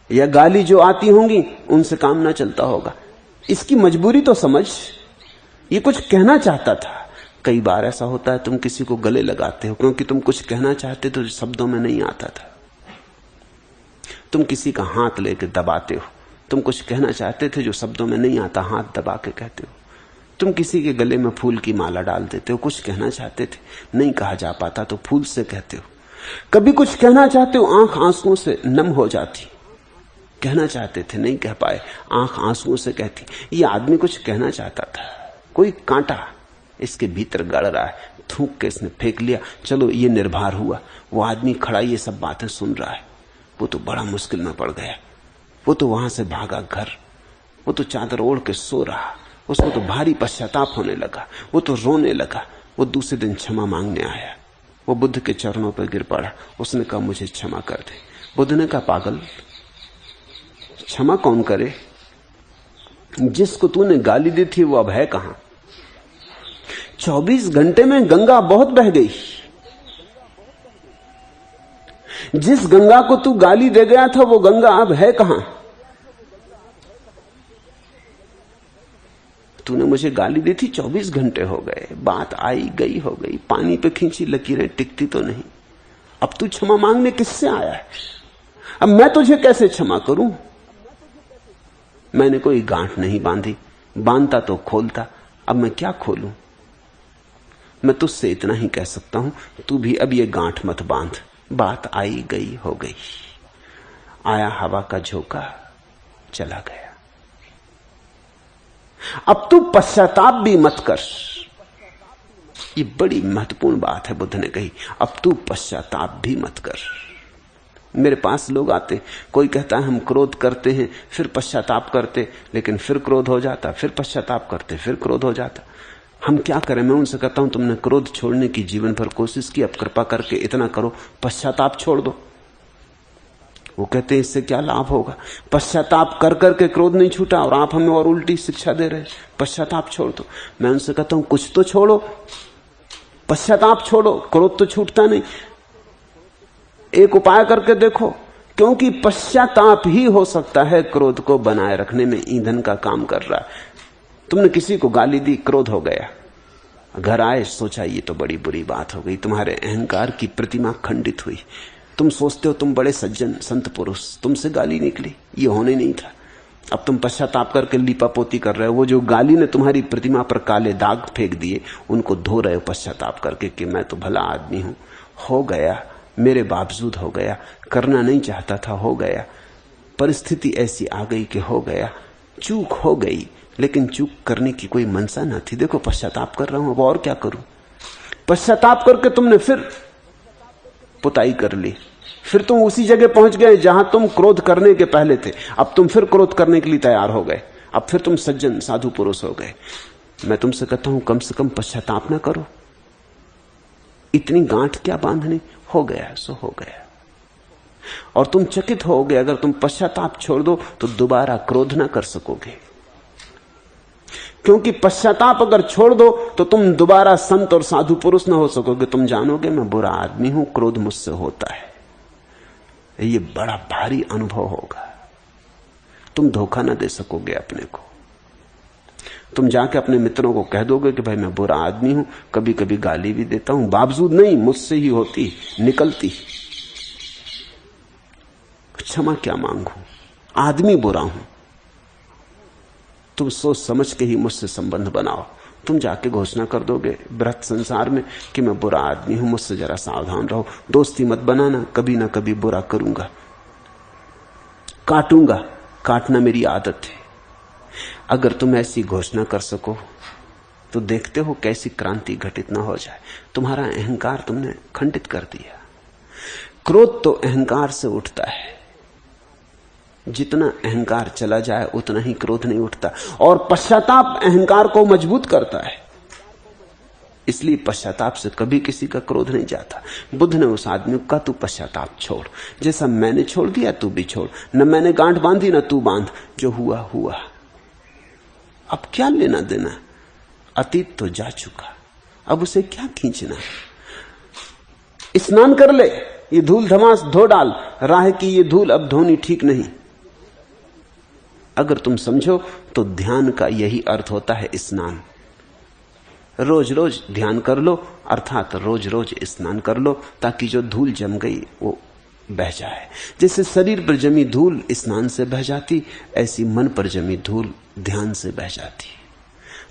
या गाली जो आती होंगी उनसे काम ना चलता होगा। इसकी मजबूरी तो समझ, ये कुछ कहना चाहता था। कई बार ऐसा होता है तुम किसी को गले लगाते हो क्योंकि तुम कुछ कहना चाहते तो शब्दों में नहीं आता था। तुम किसी का हाथ लेके दबाते हो, तुम कुछ कहना चाहते थे जो शब्दों में नहीं आता, हाथ दबा के कहते हो। तुम किसी के गले में फूल की माला डाल देते हो, कुछ कहना चाहते थे, नहीं कहा जा पाता तो फूल से कहते हो। कभी कुछ कहना चाहते हो, आंख आंसुओं से नम हो जाती, कहना चाहते थे नहीं कह पाए, आंख आंसुओं से कहती। ये आदमी कुछ कहना चाहता था, कोई कांटा इसके भीतर गड़ रहा है, थूक के इसने फेंक लिया। चलो ये निर्भर हुआ। वो आदमी खड़ा ये सब बातें सुन रहा है, वो तो बड़ा मुश्किल में पड़ गया। वो तो वहां से भागा घर, वो तो चादर ओढ़ के सो रहा, उसको तो भारी पश्चाताप होने लगा, वो तो रोने लगा। वो दूसरे दिन क्षमा मांगने आया, वो बुद्ध के चरणों पर गिर पड़ा। उसने कहा मुझे क्षमा कर दे। बुद्ध ने कहा पागल, क्षमा कौन करे? जिसको तूने गाली दी थी वो अब है कहां? 24 घंटे में गंगा बहुत बह गई। जिस गंगा को तू गाली दे गया था वो गंगा अब है कहां? तूने मुझे गाली दी थी, 24 घंटे हो गए, बात आई गई हो गई, पानी पे खींची लकीरें टिकती तो नहीं। अब तू क्षमा मांगने किससे आया है? अब मैं तुझे कैसे क्षमा करूं? मैंने कोई गांठ नहीं बांधी, बांधता तो खोलता, अब मैं क्या खोलूं? मैं तुझसे इतना ही कह सकता हूं, तू भी अब ये गांठ मत बांध। बात आई गई हो गई, आया हवा का झोंका, चला गया। अब तू पश्चाताप भी मत कर। ये बड़ी महत्वपूर्ण बात है बुद्ध ने कही, अब तू पश्चाताप भी मत कर। मेरे पास लोग आते, कोई कहता है हम क्रोध करते हैं फिर पश्चाताप करते, लेकिन फिर क्रोध हो जाता, फिर पश्चाताप करते, फिर क्रोध हो जाता। हम क्या करें? मैं उनसे कहता हूं तुमने क्रोध छोड़ने की जीवन भर कोशिश की, अब कृपा करके इतना करो, पश्चाताप छोड़ दो। वो कहते हैं इससे क्या लाभ होगा? पश्चाताप कर करके क्रोध नहीं छूटा और आप हमें और उल्टी शिक्षा दे रहे हैं, पश्चाताप छोड़ दो। मैं उनसे कहता हूं कुछ तो छोड़ो, पश्चाताप छोड़ो, क्रोध तो छूटता नहीं। एक उपाय करके देखो, क्योंकि पश्चाताप ही हो सकता है क्रोध को बनाए रखने में ईंधन का काम कर रहा है। तुमने किसी को गाली दी, क्रोध हो गया, घर आए सोचा ये तो बड़ी बुरी बात हो गई, तुम्हारे अहंकार की प्रतिमा खंडित हुई। तुम सोचते हो तुम बड़े सज्जन संत पुरुष, तुमसे गाली निकली, ये होने नहीं था। अब तुम पश्चाताप करके लीपापोती कर रहे हो। वो जो गाली ने तुम्हारी प्रतिमा पर काले दाग फेंक दिए, उनको धो रहे हो पश्चाताप करके कि मैं तो भला आदमी हूं, हो गया, मेरे बावजूद हो गया, करना नहीं चाहता था, हो गया, परिस्थिति ऐसी आ गई कि हो गया, चूक हो गई, लेकिन चूक करने की कोई मनसा न थी। देखो पश्चाताप कर रहा हूं, अब और क्या करूं? पश्चाताप करके तुमने फिर पुताई कर ली, फिर तुम उसी जगह पहुंच गए जहां तुम क्रोध करने के पहले थे। अब तुम फिर क्रोध करने के लिए तैयार हो गए, अब फिर तुम सज्जन साधु पुरुष हो गए। मैं तुमसे कहता हूं कम से कम पश्चाताप ना करो, इतनी गांठ क्या बांधनी? हो गया सो हो गया। और तुम चकित होगे, अगर तुम पश्चाताप छोड़ दो तो दोबारा क्रोध ना कर सकोगे, क्योंकि पश्चाताप अगर छोड़ दो तो तुम दोबारा संत और साधु पुरुष ना हो सकोगे। तुम जानोगे मैं बुरा आदमी हूं, क्रोध मुझसे होता है। ये बड़ा भारी अनुभव होगा, तुम धोखा ना दे सकोगे अपने को। तुम जाके अपने मित्रों को कह दोगे कि भाई मैं बुरा आदमी हूं, कभी कभी गाली भी देता हूं, बावजूद नहीं, मुझसे ही होती निकलती, क्षमा क्या मांगू, आदमी बुरा हूं। तुम सोच समझ के ही मुझसे संबंध बनाओ। तुम जाके घोषणा कर दोगे बृहत संसार में कि मैं बुरा आदमी हूं, मुझसे जरा सावधान रहो, दोस्ती मत बनाना, कभी ना कभी बुरा करूंगा, काटूंगा, काटना मेरी आदत है। अगर तुम ऐसी घोषणा कर सको तो देखते हो कैसी क्रांति घटित ना हो जाए। तुम्हारा अहंकार तुमने खंडित कर दिया। क्रोध तो अहंकार से उठता है, जितना अहंकार चला जाए उतना ही क्रोध नहीं उठता। और पश्चाताप अहंकार को मजबूत करता है। इसलिए पश्चाताप से कभी किसी का क्रोध नहीं जाता। बुद्ध ने उस आदमी को कहा, तू पश्चाताप छोड़, जैसा मैंने छोड़ दिया तू भी छोड़। न मैंने गांठ बांधी न तू बांध, जो हुआ हुआ। अब क्या लेना देना, अतीत तो जा चुका, अब उसे क्या खींचना। स्नान कर ले, ये धूल धमास धो डाल, राह की ये धूल अब धोनी ठीक नहीं। अगर तुम समझो तो ध्यान का यही अर्थ होता है, स्नान। रोज रोज ध्यान कर लो, अर्थात रोज रोज स्नान कर लो, ताकि जो धूल जम गई वो बह जाए। जैसे शरीर पर जमी धूल स्नान से बह जाती, ऐसी मन पर जमी धूल ध्यान से बह जाती।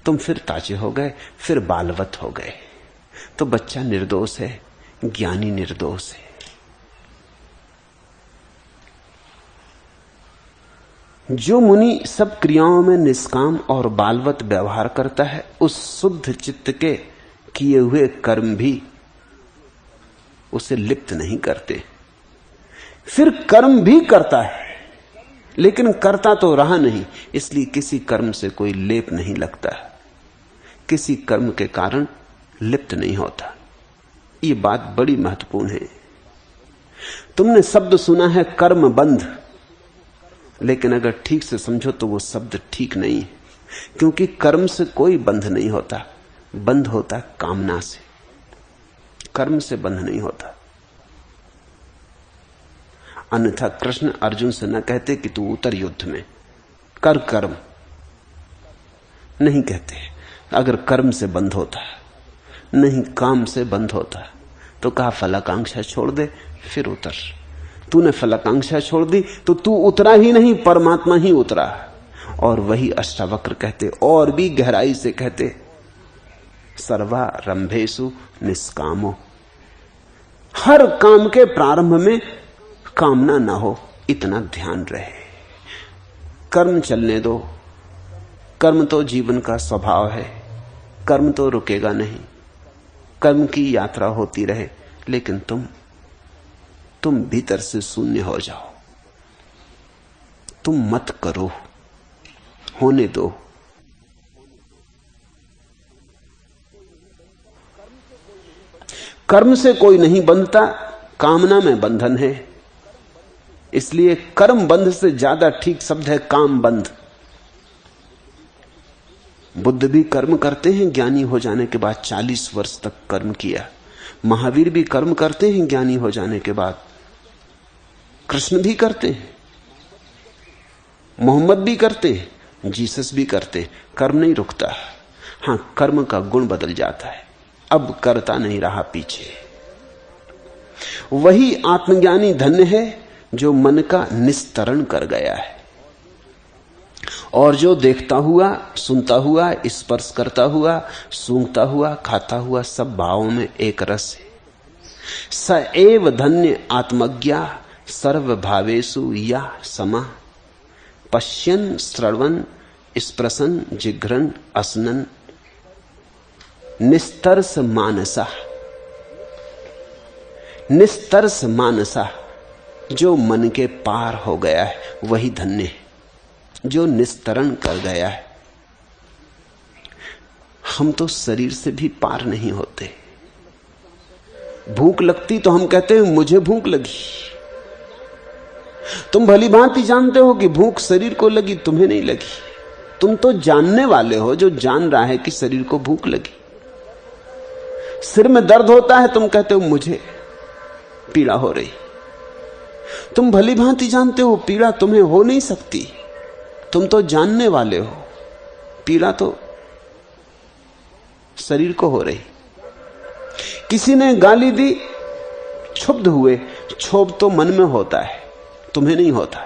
तुम फिर ताजे हो गए, फिर बालवत हो गए। तो बच्चा निर्दोष है, ज्ञानी निर्दोष है। जो मुनि सब क्रियाओं में निष्काम और बालवत व्यवहार करता है, उस शुद्ध चित्त के किए हुए कर्म भी उसे लिप्त नहीं करते। फिर कर्म भी करता है, लेकिन करता तो रहा नहीं, इसलिए किसी कर्म से कोई लेप नहीं लगता, किसी कर्म के कारण लिप्त नहीं होता। ये बात बड़ी महत्वपूर्ण है। तुमने शब्द सुना है कर्म बंध, लेकिन अगर ठीक से समझो तो वो शब्द ठीक नहीं है, क्योंकि कर्म से कोई बंध नहीं होता, बंध होता कामना से, कर्म से बंध नहीं होता। अन्यथा कृष्ण अर्जुन से न कहते कि तू उतर युद्ध में, कर कर्म, नहीं कहते। अगर कर्म से बंध होता, नहीं काम से बंध होता, तो कहा फलाकांक्षा छोड़ दे फिर उतर। तूने फलाकांक्षा छोड़ दी तो तू उतरा ही नहीं, परमात्मा ही उतरा। और वही अष्टावक्र कहते, और भी गहराई से कहते, सर्वारंभेषु निष्कामो, हर काम के प्रारंभ में कामना ना हो, इतना ध्यान रहे। कर्म चलने दो, कर्म तो जीवन का स्वभाव है, कर्म तो रुकेगा नहीं, कर्म की यात्रा होती रहे, लेकिन तुम भीतर से शून्य हो जाओ। तुम मत करो, होने दो। कर्म से कोई नहीं बंधता, कामना में बंधन है। इसलिए कर्म बंध से ज्यादा ठीक शब्द है काम बंध। बुद्ध भी कर्म करते हैं, ज्ञानी हो जाने के बाद 40 वर्ष तक कर्म किया। महावीर भी कर्म करते हैं ज्ञानी हो जाने के बाद। कृष्ण भी करते हैं, मोहम्मद भी करते हैं, जीसस भी करते हैं। कर्म नहीं रुकता। हां, कर्म का गुण बदल जाता है, अब करता नहीं रहा पीछे। वही आत्मज्ञानी धन्य है जो मन का निस्तरण कर गया है, और जो देखता हुआ, सुनता हुआ, स्पर्श करता हुआ, सूंघता हुआ, खाता हुआ सब भावों में एक रस है। स एव धन्य आत्मज्ञा सर्वभावेषु या समा, पश्यन् श्रवन् स्पृशन् जिघ्रन् असनन् निस्तर्स मानसा। निस्तर्स मानसा, जो मन के पार हो गया है वही धन्य है, जो निस्तरण कर गया है। हम तो शरीर से भी पार नहीं होते। भूख लगती तो हम कहते हैं मुझे भूख लगी। तुम भली भांति जानते हो कि भूख शरीर को लगी, तुम्हें नहीं लगी। तुम तो जानने वाले हो जो जान रहा है कि शरीर को भूख लगी। सिर में दर्द होता है, तुम कहते हो मुझे पीड़ा हो रही। तुम भली भांति जानते हो पीड़ा तुम्हें हो नहीं सकती, तुम तो जानने वाले हो पीड़ा तो शरीर को हो रही। किसी ने गाली दी, क्षुब्ध हुए, क्षोभ तो मन में होता है, तुम्हें नहीं होता।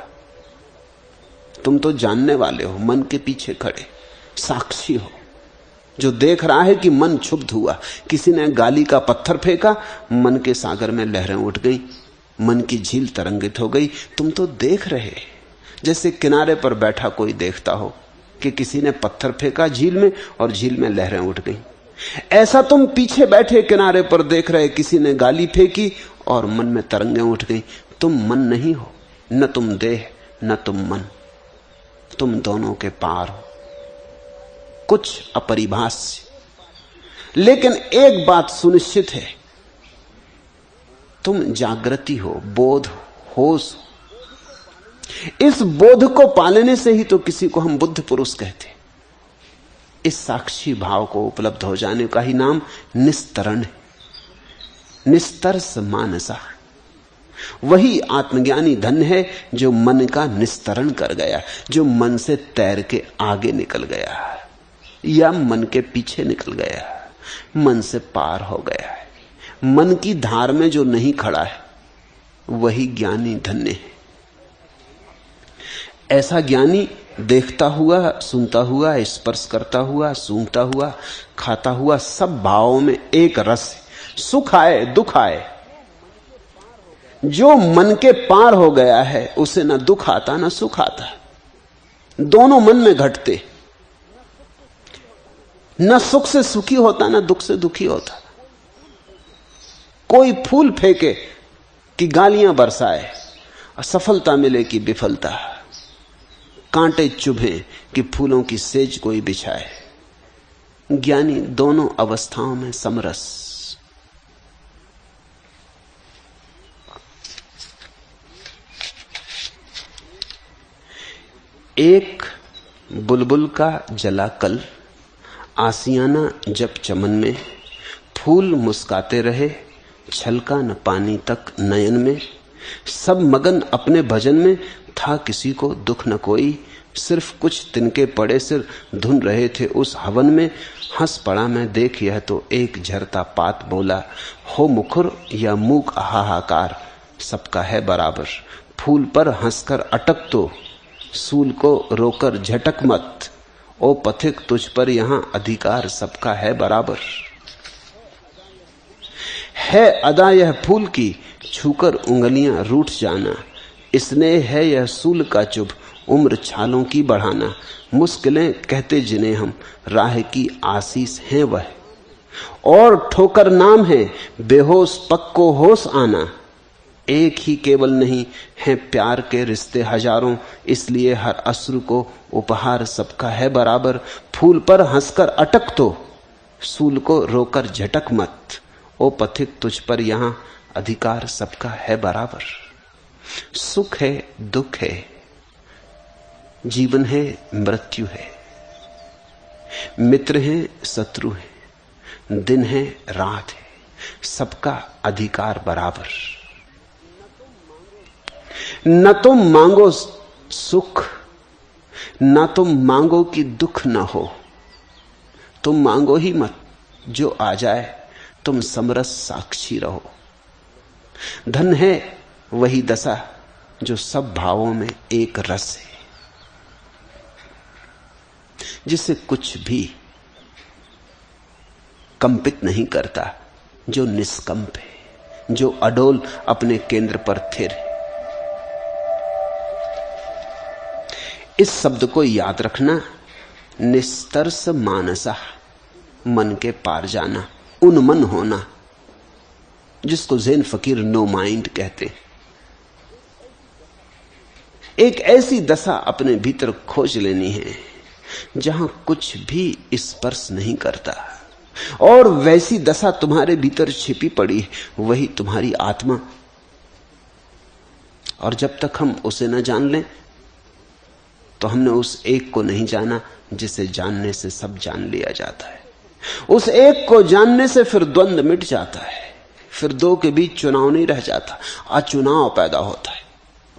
तुम तो जानने वाले हो, मन के पीछे खड़े साक्षी हो, जो देख रहा है कि मन क्षुब्ध हुआ। किसी ने गाली का पत्थर फेंका, मन के सागर में लहरें उठ गई, मन की झील तरंगित हो गई। तुम तो देख रहे, जैसे किनारे पर बैठा कोई देखता हो कि किसी ने पत्थर फेंका झील में और झील में लहरें उठ गई। ऐसा तुम पीछे बैठे किनारे पर देख रहे, किसी ने गाली फेंकी और मन में तरंगें उठ गई। तुम मन नहीं हो, न तुम देह न तुम मन, तुम दोनों के पार हो, कुछ अपरिभाष्य। लेकिन एक बात सुनिश्चित है, तुम जागृति हो, बोध हो, होश हो। इस बोध को पालने से ही तो किसी को हम बुद्ध पुरुष कहते। इस साक्षी भाव को उपलब्ध हो जाने का ही नाम निस्तरण है, निस्तर्स मानसा। वही आत्मज्ञानी धन है जो मन का निस्तरण कर गया, जो मन से तैर के आगे निकल गया या मन के पीछे निकल गया, मन से पार हो गया है। मन की धार में जो नहीं खड़ा है वही ज्ञानी धन्य है। ऐसा ज्ञानी देखता हुआ, सुनता हुआ, स्पर्श करता हुआ, सूंघता हुआ, खाता हुआ, सब भावों में एक रस है। सुख आए दुख आए, जो मन के पार हो गया है उसे ना दुख आता ना सुख आता, दोनों मन में घटते। न सुख से सुखी होता ना दुख से दुखी होता। कोई फूल फेंके कि गालियां बरसाए, असफलता मिले कि विफलता, कांटे चुभे कि फूलों की सेज कोई बिछाए। ज्ञानी दोनों अवस्थाओं में समरस। एक बुलबुल का जला कल, आसियाना जब चमन में, फूल मुस्काते रहे, छलका न पानी तक नयन में। सब मगन अपने भजन में, था किसी को दुख न कोई, सिर्फ कुछ तिनके पड़े सिर धुन रहे थे उस हवन में। हंस पड़ा मैं देख यह तो एक झरता पात बोला, हो मुखर या मूक हाहाकार, सबका है बराबर। फूल पर हंसकर अटक तो, सूल को रोकर झटक मत, ओ पथिक तुझ पर यहां अधिकार सबका है बराबर। है अदा यह फूल की, छूकर उंगलियां रूठ जाना, स्नेह है यह सूल का चुभ, उम्र छालों की बढ़ाना। मुश्किलें कहते जिन्हें हम, राह की आशीष है वह, और ठोकर नाम है बेहोश पक्को होश आना। एक ही केवल नहीं है प्यार के रिश्ते हजारों, इसलिए हर अश्रु को उपहार सबका है बराबर। फूल पर हंसकर अटक तो, सूल को रोकर झटक मत, ओ पथिक तुझ पर यहां अधिकार सबका है बराबर। सुख है दुख है, जीवन है मृत्यु है, मित्र है शत्रु है, दिन है रात है, सबका अधिकार बराबर। न तुम मांगो सुख, न तुम मांगो कि दुख न हो, तुम मांगो ही मत, जो आ जाए तुम समरस साक्षी रहो। धन है वही दशा जो सब भावों में एक रस है, जिसे कुछ भी कंपित नहीं करता, जो निष्कंप है, जो अडोल अपने केंद्र पर स्थिर है। इस शब्द को याद रखना, निस्तर्स मानसा, मन के पार जाना, उन्मन होना, जिसको ज़ैन फकीर नो माइंड कहते। एक ऐसी दशा अपने भीतर खोज लेनी है जहां कुछ भी स्पर्श नहीं करता, और वैसी दशा तुम्हारे भीतर छिपी पड़ी है, वही तुम्हारी आत्मा। और जब तक हम उसे न जान लें तो हमने उस एक को नहीं जाना जिसे जानने से सब जान लिया जाता है। उस एक को जानने से फिर द्वंद्व मिट जाता है, फिर दो के बीच चुनाव नहीं रह जाता, अचुनाव पैदा होता है।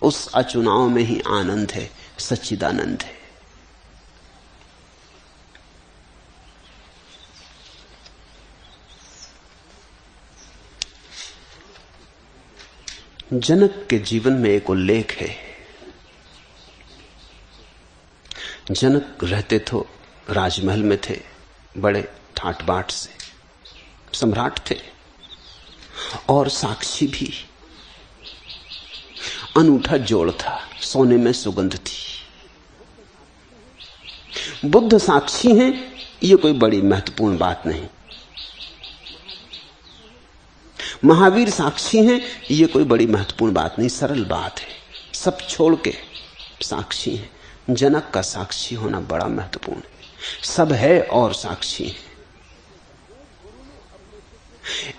उस अचुनाव में ही आनंद है, सच्चिदानंद है। जनक के जीवन में एक उल्लेख है। जनक रहते तो राजमहल में थे, बड़े ठाट बाट से सम्राट थे और साक्षी भी। अनूठा जोड़ था, सोने में सुगंध थी। बुद्ध साक्षी हैं, ये कोई बड़ी महत्वपूर्ण बात नहीं। महावीर साक्षी हैं, ये कोई बड़ी महत्वपूर्ण बात नहीं, सरल बात है। सब छोड़ के साक्षी हैं। जनक का साक्षी होना बड़ा महत्वपूर्ण है। सब है और साक्षी है।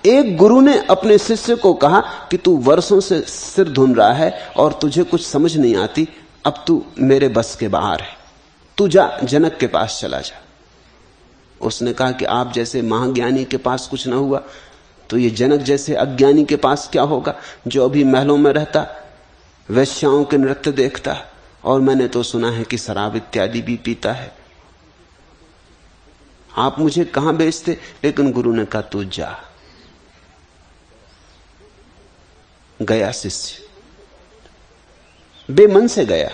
एक गुरु ने अपने शिष्य को कहा कि तू वर्षों से सिर धुन रहा है और तुझे कुछ समझ नहीं आती, अब तू मेरे बस के बाहर है, तू जा जनक के पास चला जा। उसने कहा कि आप जैसे महाज्ञानी के पास कुछ ना हुआ तो ये जनक जैसे अज्ञानी के पास क्या होगा, जो अभी महलों में रहता, वेश्याओं के नृत्य देखता, और मैंने तो सुना है कि शराब इत्यादि भी पीता है। आप मुझे कहां भेजते? लेकिन गुरु ने कहा तू जा। गया शिष्य, बेमन से गया,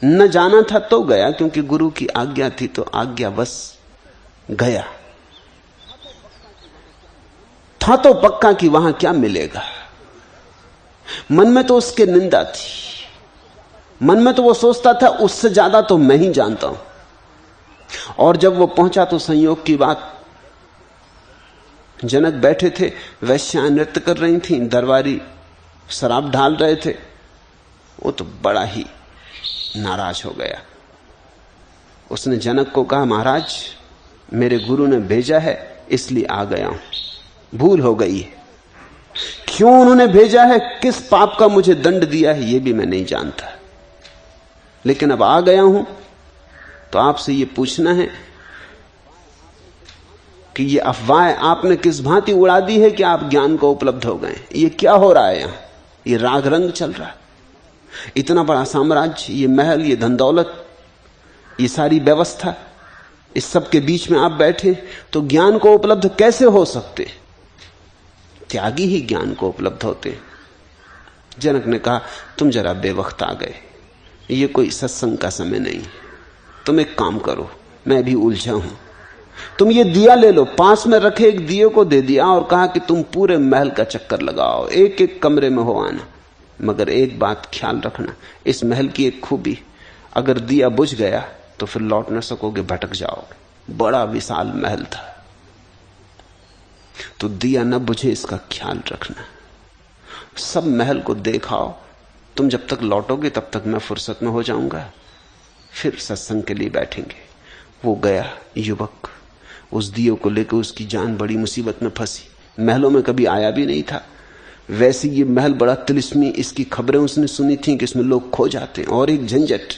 न जाना था तो गया, क्योंकि गुरु की आज्ञा थी तो आज्ञा बस गया। था तो पक्का कि वहां क्या मिलेगा। मन में तो उसके निंदा थी, मन में तो वो सोचता था उससे ज्यादा तो मैं ही जानता हूं। और जब वो पहुंचा तो संयोग की बात, जनक बैठे थे, वैश्याएं नृत्य कर रही थीं, दरबारी शराब ढाल रहे थे। वो तो बड़ा ही नाराज हो गया। उसने जनक को कहा, महाराज मेरे गुरु ने भेजा है इसलिए आ गया हूं, भूल हो गई है। क्यों उन्होंने भेजा है, किस पाप का मुझे दंड दिया है, यह भी मैं नहीं जानता, लेकिन अब आ गया हूं तो आपसे यह पूछना है कि ये अफवाह आपने किस भांति उड़ा दी है कि आप ज्ञान को उपलब्ध हो गए। ये क्या हो रहा है यहां? ये राग रंग चल रहा है। इतना बड़ा साम्राज्य, ये महल, ये धन दौलत, ये सारी व्यवस्था, इस सब के बीच में आप बैठे तो ज्ञान को उपलब्ध कैसे हो सकते? त्यागी ही ज्ञान को उपलब्ध होते। जनक ने कहा, तुम जरा बेवक्त आ गए, ये कोई सत्संग का समय नहीं। तुम एक काम करो, मैं भी उलझा हूं, तुम ये दिया ले लो। पास में रखे एक दिए को दे दिया और कहा कि तुम पूरे महल का चक्कर लगाओ, एक एक कमरे में हो आना, मगर एक बात ख्याल रखना, इस महल की एक खूबी, अगर दिया बुझ गया तो फिर लौट न सकोगे, भटक जाओगे। बड़ा विशाल महल था, तो दिया न बुझे इसका ख्याल रखना। सब महल को देखाओ, तुम जब तक लौटोगे तब तक मैं फुर्सत में हो जाऊंगा, फिर सत्संग के लिए बैठेंगे। वो गया युवक, उस दियो को लेकर उसकी जान बड़ी मुसीबत में फंसी। महलों में कभी आया भी नहीं था, वैसे ये महल बड़ा तिलिस्मी, इसकी खबरें उसने सुनी थी कि इसमें लोग खो जाते हैं, और एक झंझट।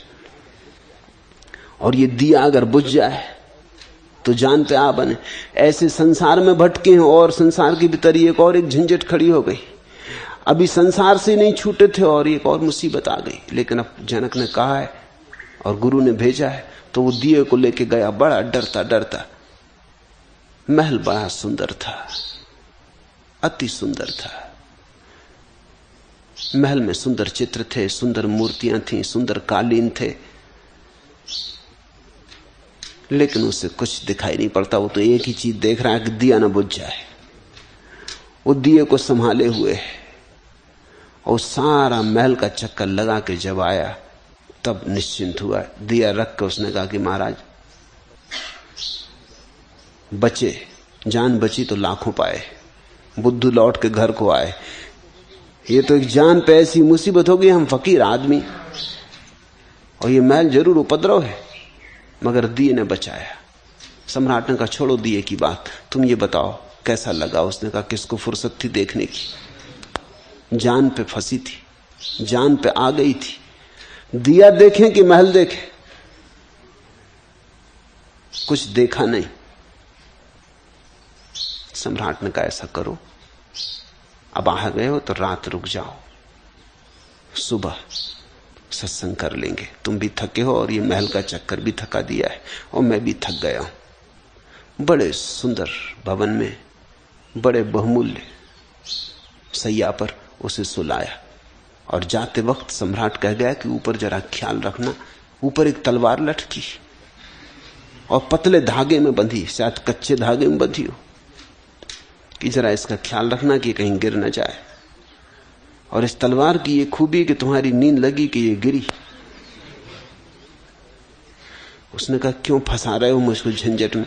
और ये दिया अगर बुझ जाए तो जान पे आ बने। ऐसे संसार में भटके हैं और संसार के भीतर एक और एक झंझट खड़ी हो गई। अभी संसार से नहीं छूटे थे और एक और मुसीबत आ गई। लेकिन अब जनक ने कहा है और गुरु ने भेजा है, तो वो दिए को लेके गया, बड़ा डरता डरता। महल बड़ा सुंदर था, अति सुंदर था। महल में सुंदर चित्र थे, सुंदर मूर्तियां थीं, सुंदर कालीन थे, लेकिन उसे कुछ दिखाई नहीं पड़ता। वो तो एक ही चीज देख रहा है कि दिया न बुझ जाए। वो दिए को संभाले हुए है और सारा महल का चक्कर लगा के जब आया तब निश्चिंत हुआ। दिया रख के उसने कहा कि महाराज बचे, जान बची तो लाखों पाए, बुद्धू लौट के घर को आए। ये तो एक जान पे ऐसी मुसीबत हो गई, हम फकीर आदमी, और ये महल जरूर उपद्रव है, मगर दिए ने बचाया। सम्राट ने कहा छोड़ो दिए की बात, तुम ये बताओ कैसा लगा। उसने कहा किसको फुर्सत थी देखने की, जान पे फंसी थी, जान पे आ गई थी। दिया देखें कि महल देखें, कुछ देखा नहीं। सम्राट ने कहा ऐसा करो, अब आ गए हो तो रात रुक जाओ, सुबह सत्संग कर लेंगे। तुम भी थके हो और ये महल का चक्कर भी थका दिया है और मैं भी थक गया हूं। बड़े सुंदर भवन में बड़े बहुमूल्य सैया पर उसे सुलाया और जाते वक्त सम्राट कह गया कि ऊपर जरा ख्याल रखना। ऊपर एक तलवार लटकी और पतले धागे में बंधी, शायद कच्चे धागे में बंधी हो, कि जरा इसका ख्याल रखना कि कहीं गिर न जाए। और इस तलवार की ये खूबी कि तुम्हारी नींद लगी कि ये गिरी। उसने कहा क्यों फंसा रहे हो मुझको झंझट में,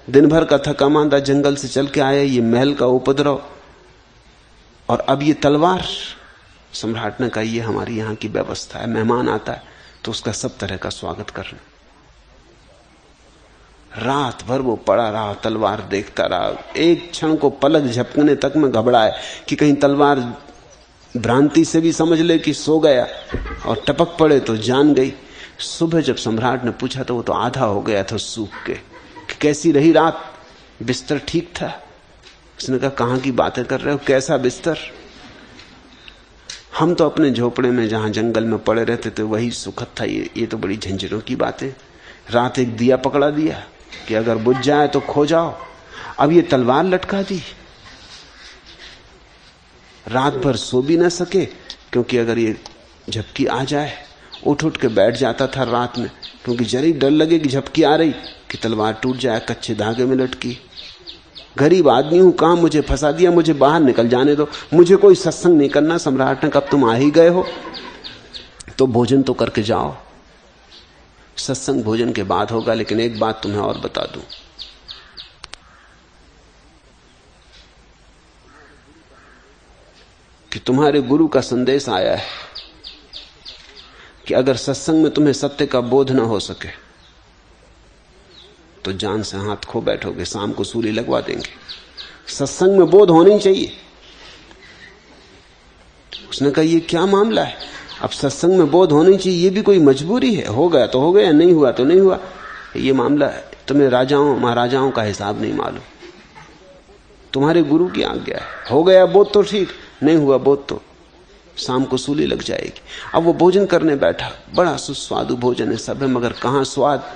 दिन भर का थका मांदा जंगल से चल के आया, ये महल का उपद्रव और अब ये तलवार। सम्राट ने कहा ये हमारी यहां की व्यवस्था है, मेहमान आता है तो उसका सब तरह का स्वागत करना। रात भर वो पड़ा रहा, तलवार देखता रहा। एक क्षण को पलक झपकने तक में घबराए कि कहीं तलवार भ्रांति से भी समझ ले कि सो गया और टपक पड़े तो जान गई। सुबह जब सम्राट ने पूछा तो वो तो आधा हो गया था सूख के। कि कैसी रही रात, बिस्तर ठीक था? उसने कहा कहां की बातें कर रहे हो, कैसा बिस्तर? हम तो अपने झोपड़े में जहां जंगल में पड़े रहते थे वही सुखद था, ये तो बड़ी झंझटों की बातें। रात एक दिया पकड़ा दिया कि अगर बुझ जाए तो खो जाओ, अब ये तलवार लटका दी। रात भर सो भी ना सके क्योंकि अगर ये झपकी आ जाए, उठ उठ के बैठ जाता था रात में, क्योंकि जरी डर लगे कि झपकी आ रही कि तलवार टूट जाए, कच्चे धागे में लटकी। गरीब आदमी हूं, कहां मुझे फंसा दिया, मुझे बाहर निकल जाने दो, मुझे कोई सत्संग नहीं करना। सम्राट ने कहा तुम आ ही गए हो तो भोजन तो करके जाओ। सत्संग भोजन के बाद होगा, लेकिन एक बात तुम्हें और बता दूं, कि तुम्हारे गुरु का संदेश आया है कि अगर सत्संग में तुम्हें सत्य का बोध न हो सके तो जान से हाथ खो बैठोगे, शाम को सूली लगवा देंगे। सत्संग में बोध होनी चाहिए। उसने कहा ये क्या मामला है, अब सत्संग में बोध होनी चाहिए, ये भी कोई मजबूरी है? हो गया तो हो गया, नहीं हुआ तो नहीं हुआ, ये मामला है। तुम्हें राजाओं महाराजाओं का हिसाब नहीं मालूम, तुम्हारे गुरु की आज्ञा है। हो गया बोध तो ठीक, नहीं हुआ बोध तो शाम को सूली लग जाएगी। अब वो भोजन करने बैठा, बड़ा सुस्वादु भोजन है सब है, मगर कहां स्वाद।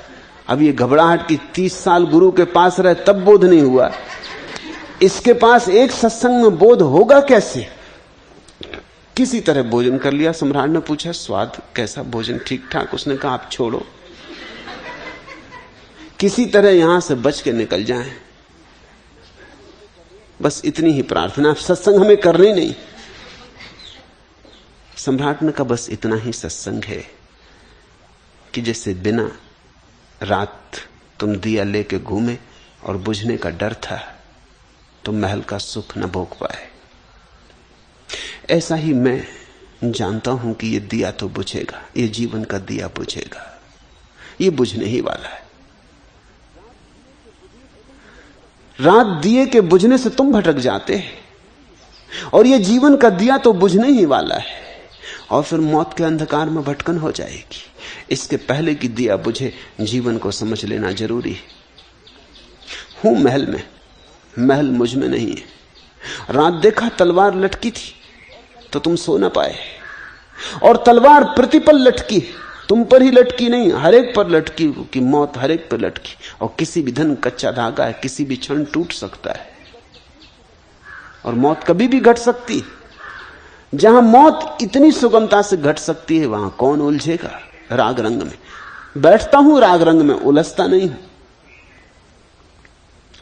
अब ये घबराहट की 30 साल गुरु के पास रहे तब बोध नहीं हुआ, इसके पास एक सत्संग में बोध होगा कैसे? किसी तरह भोजन कर लिया। सम्राट ने पूछा स्वाद कैसा, भोजन ठीक ठाक? उसने कहा आप छोड़ो, किसी तरह यहां से बच के निकल जाएं, बस इतनी ही प्रार्थना, सत्संग हमें करनी नहीं। सम्राट ने कहा बस इतना ही सत्संग है कि जैसे बिना रात तुम दिया लेके घूमे और बुझने का डर था तो महल का सुख न भोग पाए, ऐसा ही मैं जानता हूं कि ये दिया तो बुझेगा, ये जीवन का दिया बुझेगा, ये बुझने ही वाला है। रात दिए के बुझने से तुम भटक जाते हैं और ये जीवन का दिया तो बुझने ही वाला है, और फिर मौत के अंधकार में भटकन हो जाएगी। इसके पहले कि दिया बुझे जीवन को समझ लेना जरूरी है। हूं महल में, महल मुझ में नहीं है। रात देखा तलवार लटकी थी तो तुम सो ना पाए, और तलवार प्रतिपल लटकी, तुम पर ही लटकी नहीं, हर एक पर लटकी, कि मौत हर एक पर लटकी। और किसी भी धन कच्चा धागा है, किसी भी क्षण टूट सकता है और मौत कभी भी घट सकती। जहां मौत इतनी सुगमता से घट सकती है वहां कौन उलझेगा राग रंग में? बैठता हूं राग रंग में, उलझता नहीं हूं।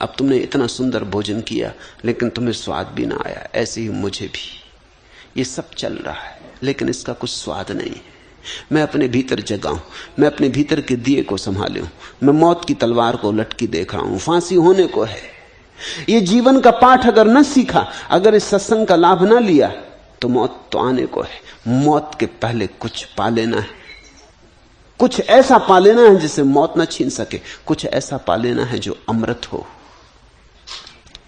अब तुमने इतना सुंदर भोजन किया लेकिन तुम्हें स्वाद भी ना आया, ऐसे ही मुझे भी। ये सब चल रहा है लेकिन इसका कुछ स्वाद नहीं है। मैं अपने भीतर जगाऊं, मैं अपने भीतर के दिए को संभालूं, मैं मौत की तलवार को लटकी देख रहा हूं, फांसी होने को है। ये जीवन का पाठ अगर न सीखा, अगर इस सत्संग का लाभ न लिया तो मौत तो आने को है। मौत के पहले कुछ पा लेना है, कुछ ऐसा पा लेना है जिसे मौत न छीन सके, कुछ ऐसा पा लेना है जो अमृत हो।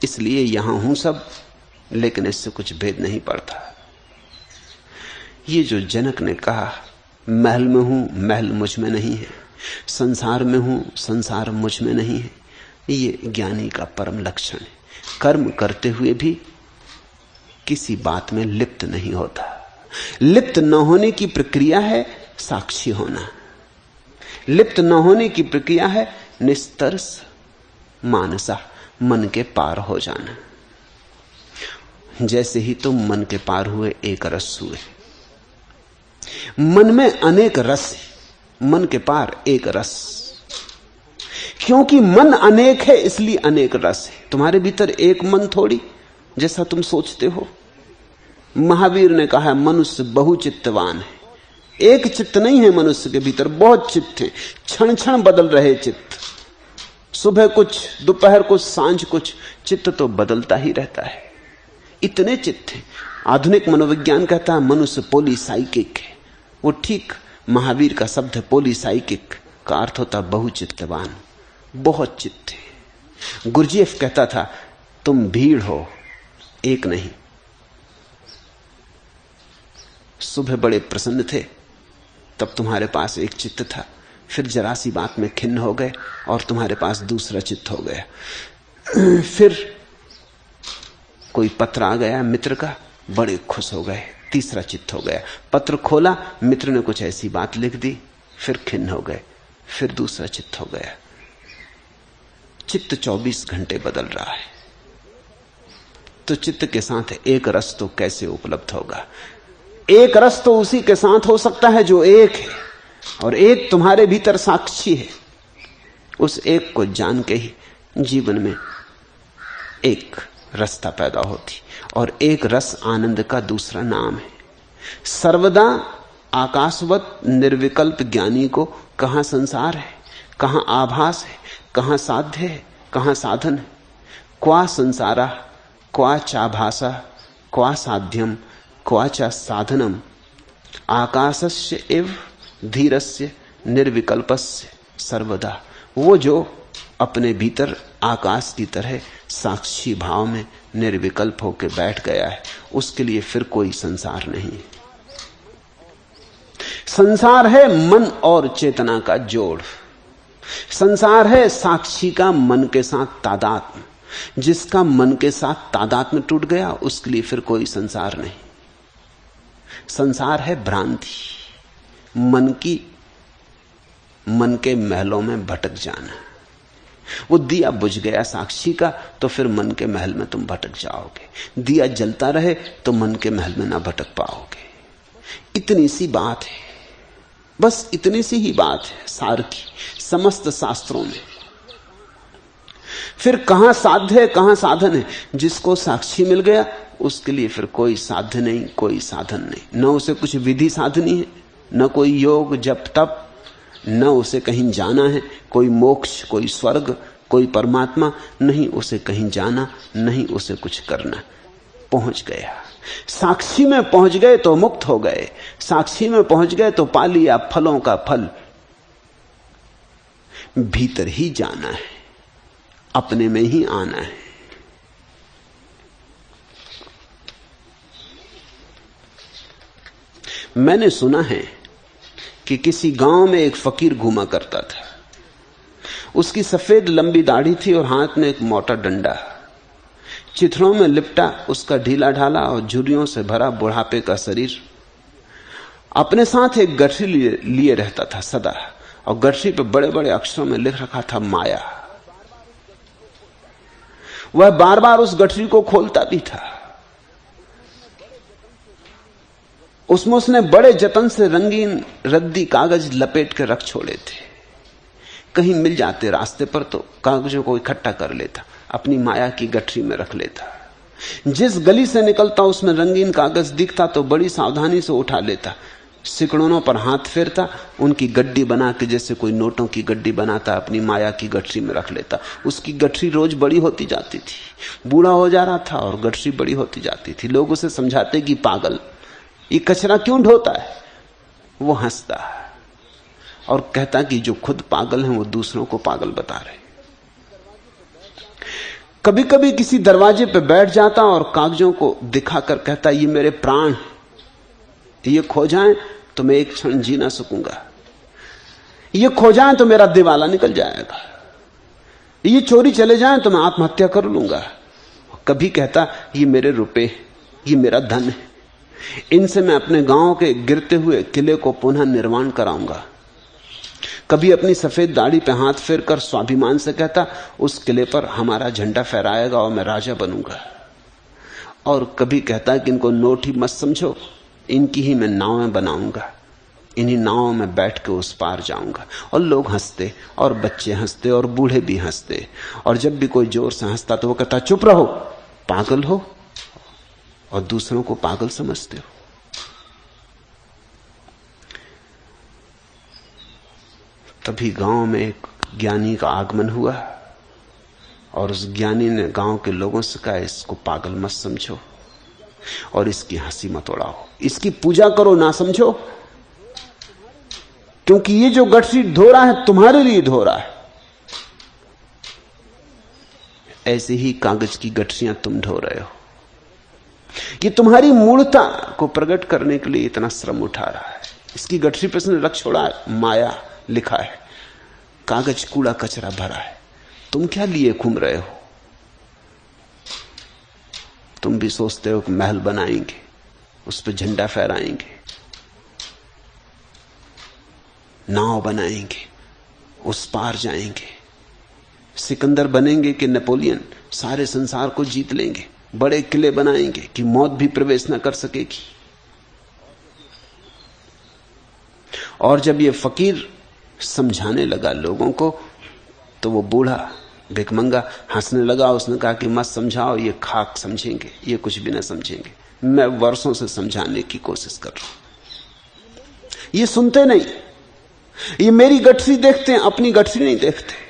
इसलिए यहां हूं सब, लेकिन इससे कुछ भेद नहीं पड़ता। ये जो जनक ने कहा महल में हूं, महल मुझ में नहीं है, संसार में हूं, संसार मुझ में नहीं है, ये ज्ञानी का परम लक्षण है। कर्म करते हुए भी किसी बात में लिप्त नहीं होता। लिप्त न होने की प्रक्रिया है साक्षी होना, लिप्त न होने की प्रक्रिया है निस्तरस मानसा, मन के पार हो जाना। जैसे ही तुम मन के पार हुए एक रस हुए। मन में अनेक रस है, मन के पार एक रस, क्योंकि मन अनेक है इसलिए अनेक रस है। तुम्हारे भीतर एक मन थोड़ी जैसा तुम सोचते हो। महावीर ने कहा मनुष्य बहुचित्तवान है, एक चित्त नहीं है मनुष्य के भीतर, बहुत चित्त है, क्षण क्षण बदल रहे चित्त, सुबह कुछ, दोपहर कुछ, सांझ कुछ, चित्त तो बदलता ही रहता है। इतने चित्त हैं। आधुनिक मनोविज्ञान कहता है मनुष्य पॉलीसाइकिक है। वो ठीक महावीर का शब्द है, पॉलीसाइकिक का अर्थ होता बहुचित्तवान। बहुत चित्त थे। गुरजीएफ कहता था, तुम भीड़ हो, एक नहीं। सुबह बड़े प्रसन्न थे, तब तुम्हारे पास एक चित्त था, फिर जरा सी बात में खिन्न हो गए और तुम्हारे पास दूसरा चित्त हो गया। फिर कोई पत्र आ गया मित्र का, बड़े खुश हो गए, तीसरा चित्त हो गया। पत्र खोला, मित्र ने कुछ ऐसी बात लिख दी, फिर खिन्न हो गए, फिर दूसरा चित्त हो गया। चित्त 24 घंटे बदल रहा है, तो चित्त के साथ एक रस तो कैसे उपलब्ध होगा? एक रस तो उसी के साथ हो सकता है जो एक है, और एक तुम्हारे भीतर साक्षी है। उस एक को जान के ही जीवन में एक रसता पैदा होती, और एक रस आनंद का दूसरा नाम है। सर्वदा आकाशवत निर्विकल्प ज्ञानी को कहां संसार है, कहां आभास है, कहां साध्य है, कहां साधन है। क्वा संसारा, क्वा चाभासा, क्वा साध्यम, क्वा चा साधनम, आकाशस्य एव धीरस्य निर्विकल्पस्य सर्वदा। वो जो अपने भीतर आकाश की तरह साक्षी भाव में निर्विकल्प होकर बैठ गया है, उसके लिए फिर कोई संसार नहीं। संसार है मन और चेतना का जोड़, संसार है साक्षी का मन के साथ तादात्म्य। जिसका मन के साथ तादात्म्य टूट गया, उसके लिए फिर कोई संसार नहीं। संसार है भ्रांति, मन के महलों में भटक जाना। वो दिया बुझ गया साक्षी का, तो फिर मन के महल में तुम भटक जाओगे। दिया जलता रहे तो मन के महल में ना भटक पाओगे। इतनी सी बात है, बस इतनी सी ही बात है सार की समस्त शास्त्रों में। फिर कहां साध्य है, कहां साधन है? जिसको साक्षी मिल गया, उसके लिए फिर कोई साध्य नहीं, कोई साधन नहीं। न उसे कुछ विधि साधनी है, न कोई योग जप तप, न उसे कहीं जाना है, कोई मोक्ष, कोई स्वर्ग, कोई परमात्मा, नहीं उसे कहीं जाना, नहीं उसे कुछ करना। पहुंच गया, साक्षी में पहुंच गए तो मुक्त हो गए, साक्षी में पहुंच गए तो पा लिया फलों का फल। भीतर ही जाना है, अपने में ही आना है। मैंने सुना है कि किसी गांव में एक फकीर घूमा करता था। उसकी सफेद लंबी दाढ़ी थी और हाथ में एक मोटा डंडा, चिथड़ों में लिपटा उसका ढीला ढाला और झुर्रियों से भरा बुढ़ापे का शरीर। अपने साथ एक गठरी लिए रहता था सदा, और गठरी पे बड़े बड़े अक्षरों में लिख रखा था माया। वह बार बार उस गठरी को खोलता भी था। उसमें उसने बड़े जतन से रंगीन रद्दी कागज लपेट के रख छोड़े थे। कहीं मिल जाते रास्ते पर तो कागजों को इकट्ठा कर लेता, अपनी माया की गठरी में रख लेता। जिस गली से निकलता उसमें रंगीन कागज दिखता तो बड़ी सावधानी से उठा लेता, सिकड़ों पर हाथ फेरता, उनकी गड्डी बना के जैसे कोई नोटों की गड्डी बनाता, अपनी माया की गठरी में रख लेता। उसकी गठरी रोज बड़ी होती जाती थी, बूढ़ा हो जा रहा था और गठरी बड़ी होती जाती थी। लोग उसे समझाते कि पागल, ये कचरा क्यों ढोता है? वो हंसता और कहता कि जो खुद पागल हैं वो दूसरों को पागल बता रहे। कभी कभी किसी दरवाजे पे बैठ जाता और कागजों को दिखाकर कहता, ये मेरे प्राण, ये खो जाएं तो मैं एक क्षण जी ना सकूंगा, ये खो जाएं तो मेरा दिवाला निकल जाएगा, ये चोरी चले जाएं तो मैं आत्महत्या कर लूंगा। कभी कहता, ये मेरे रुपए, ये मेरा धन है, इनसे मैं अपने गांव के गिरते हुए किले को पुनः निर्माण कराऊंगा। कभी अपनी सफेद दाढ़ी पे हाथ फेरकर स्वाभिमान से कहता, उस किले पर हमारा झंडा फहराएगा और मैं राजा बनूंगा। और कभी कहता कि इनको नोट ही मत समझो, इनकी ही मैं नावें बनाऊंगा, इन्हीं नावों में बैठ के उस पार जाऊंगा। और लोग हंसते, और बच्चे हंसते, और बूढ़े भी हंसते। और जब भी कोई जोर से हंसता तो वो कहता, चुप रहो, पागल हो और दूसरों को पागल समझते हो। तभी गांव में एक ज्ञानी का आगमन हुआ और उस ज्ञानी ने गांव के लोगों से कहा, इसको पागल मत समझो और इसकी हंसी मत उड़ाओ, इसकी पूजा करो, ना समझो, क्योंकि ये जो गठरी धो रहा है तुम्हारे लिए धो रहा है। ऐसे ही कागज की गठरियां तुम ढो रहे हो। ये तुम्हारी मूर्खता को प्रकट करने के लिए इतना श्रम उठा रहा है। इसकी गठरी पे उसने रख छोड़ा है, माया लिखा है, कागज कूड़ा कचरा भरा है। तुम क्या लिए घूम रहे हो? तुम भी सोचते हो कि महल बनाएंगे, उस पर झंडा फहराएंगे, नाव बनाएंगे, उस पार जाएंगे, सिकंदर बनेंगे कि नेपोलियन, सारे संसार को जीत लेंगे, बड़े किले बनाएंगे कि मौत भी प्रवेश न कर सकेगी। और जब ये फकीर समझाने लगा लोगों को, तो वो बूढ़ा भिकमंगा हंसने लगा। उसने कहा कि मत समझाओ, ये खाक समझेंगे, ये कुछ भी ना समझेंगे। मैं वर्षों से समझाने की कोशिश कर रहा हूं, ये सुनते नहीं। ये मेरी गठरी देखते हैं, अपनी गठरी नहीं देखते।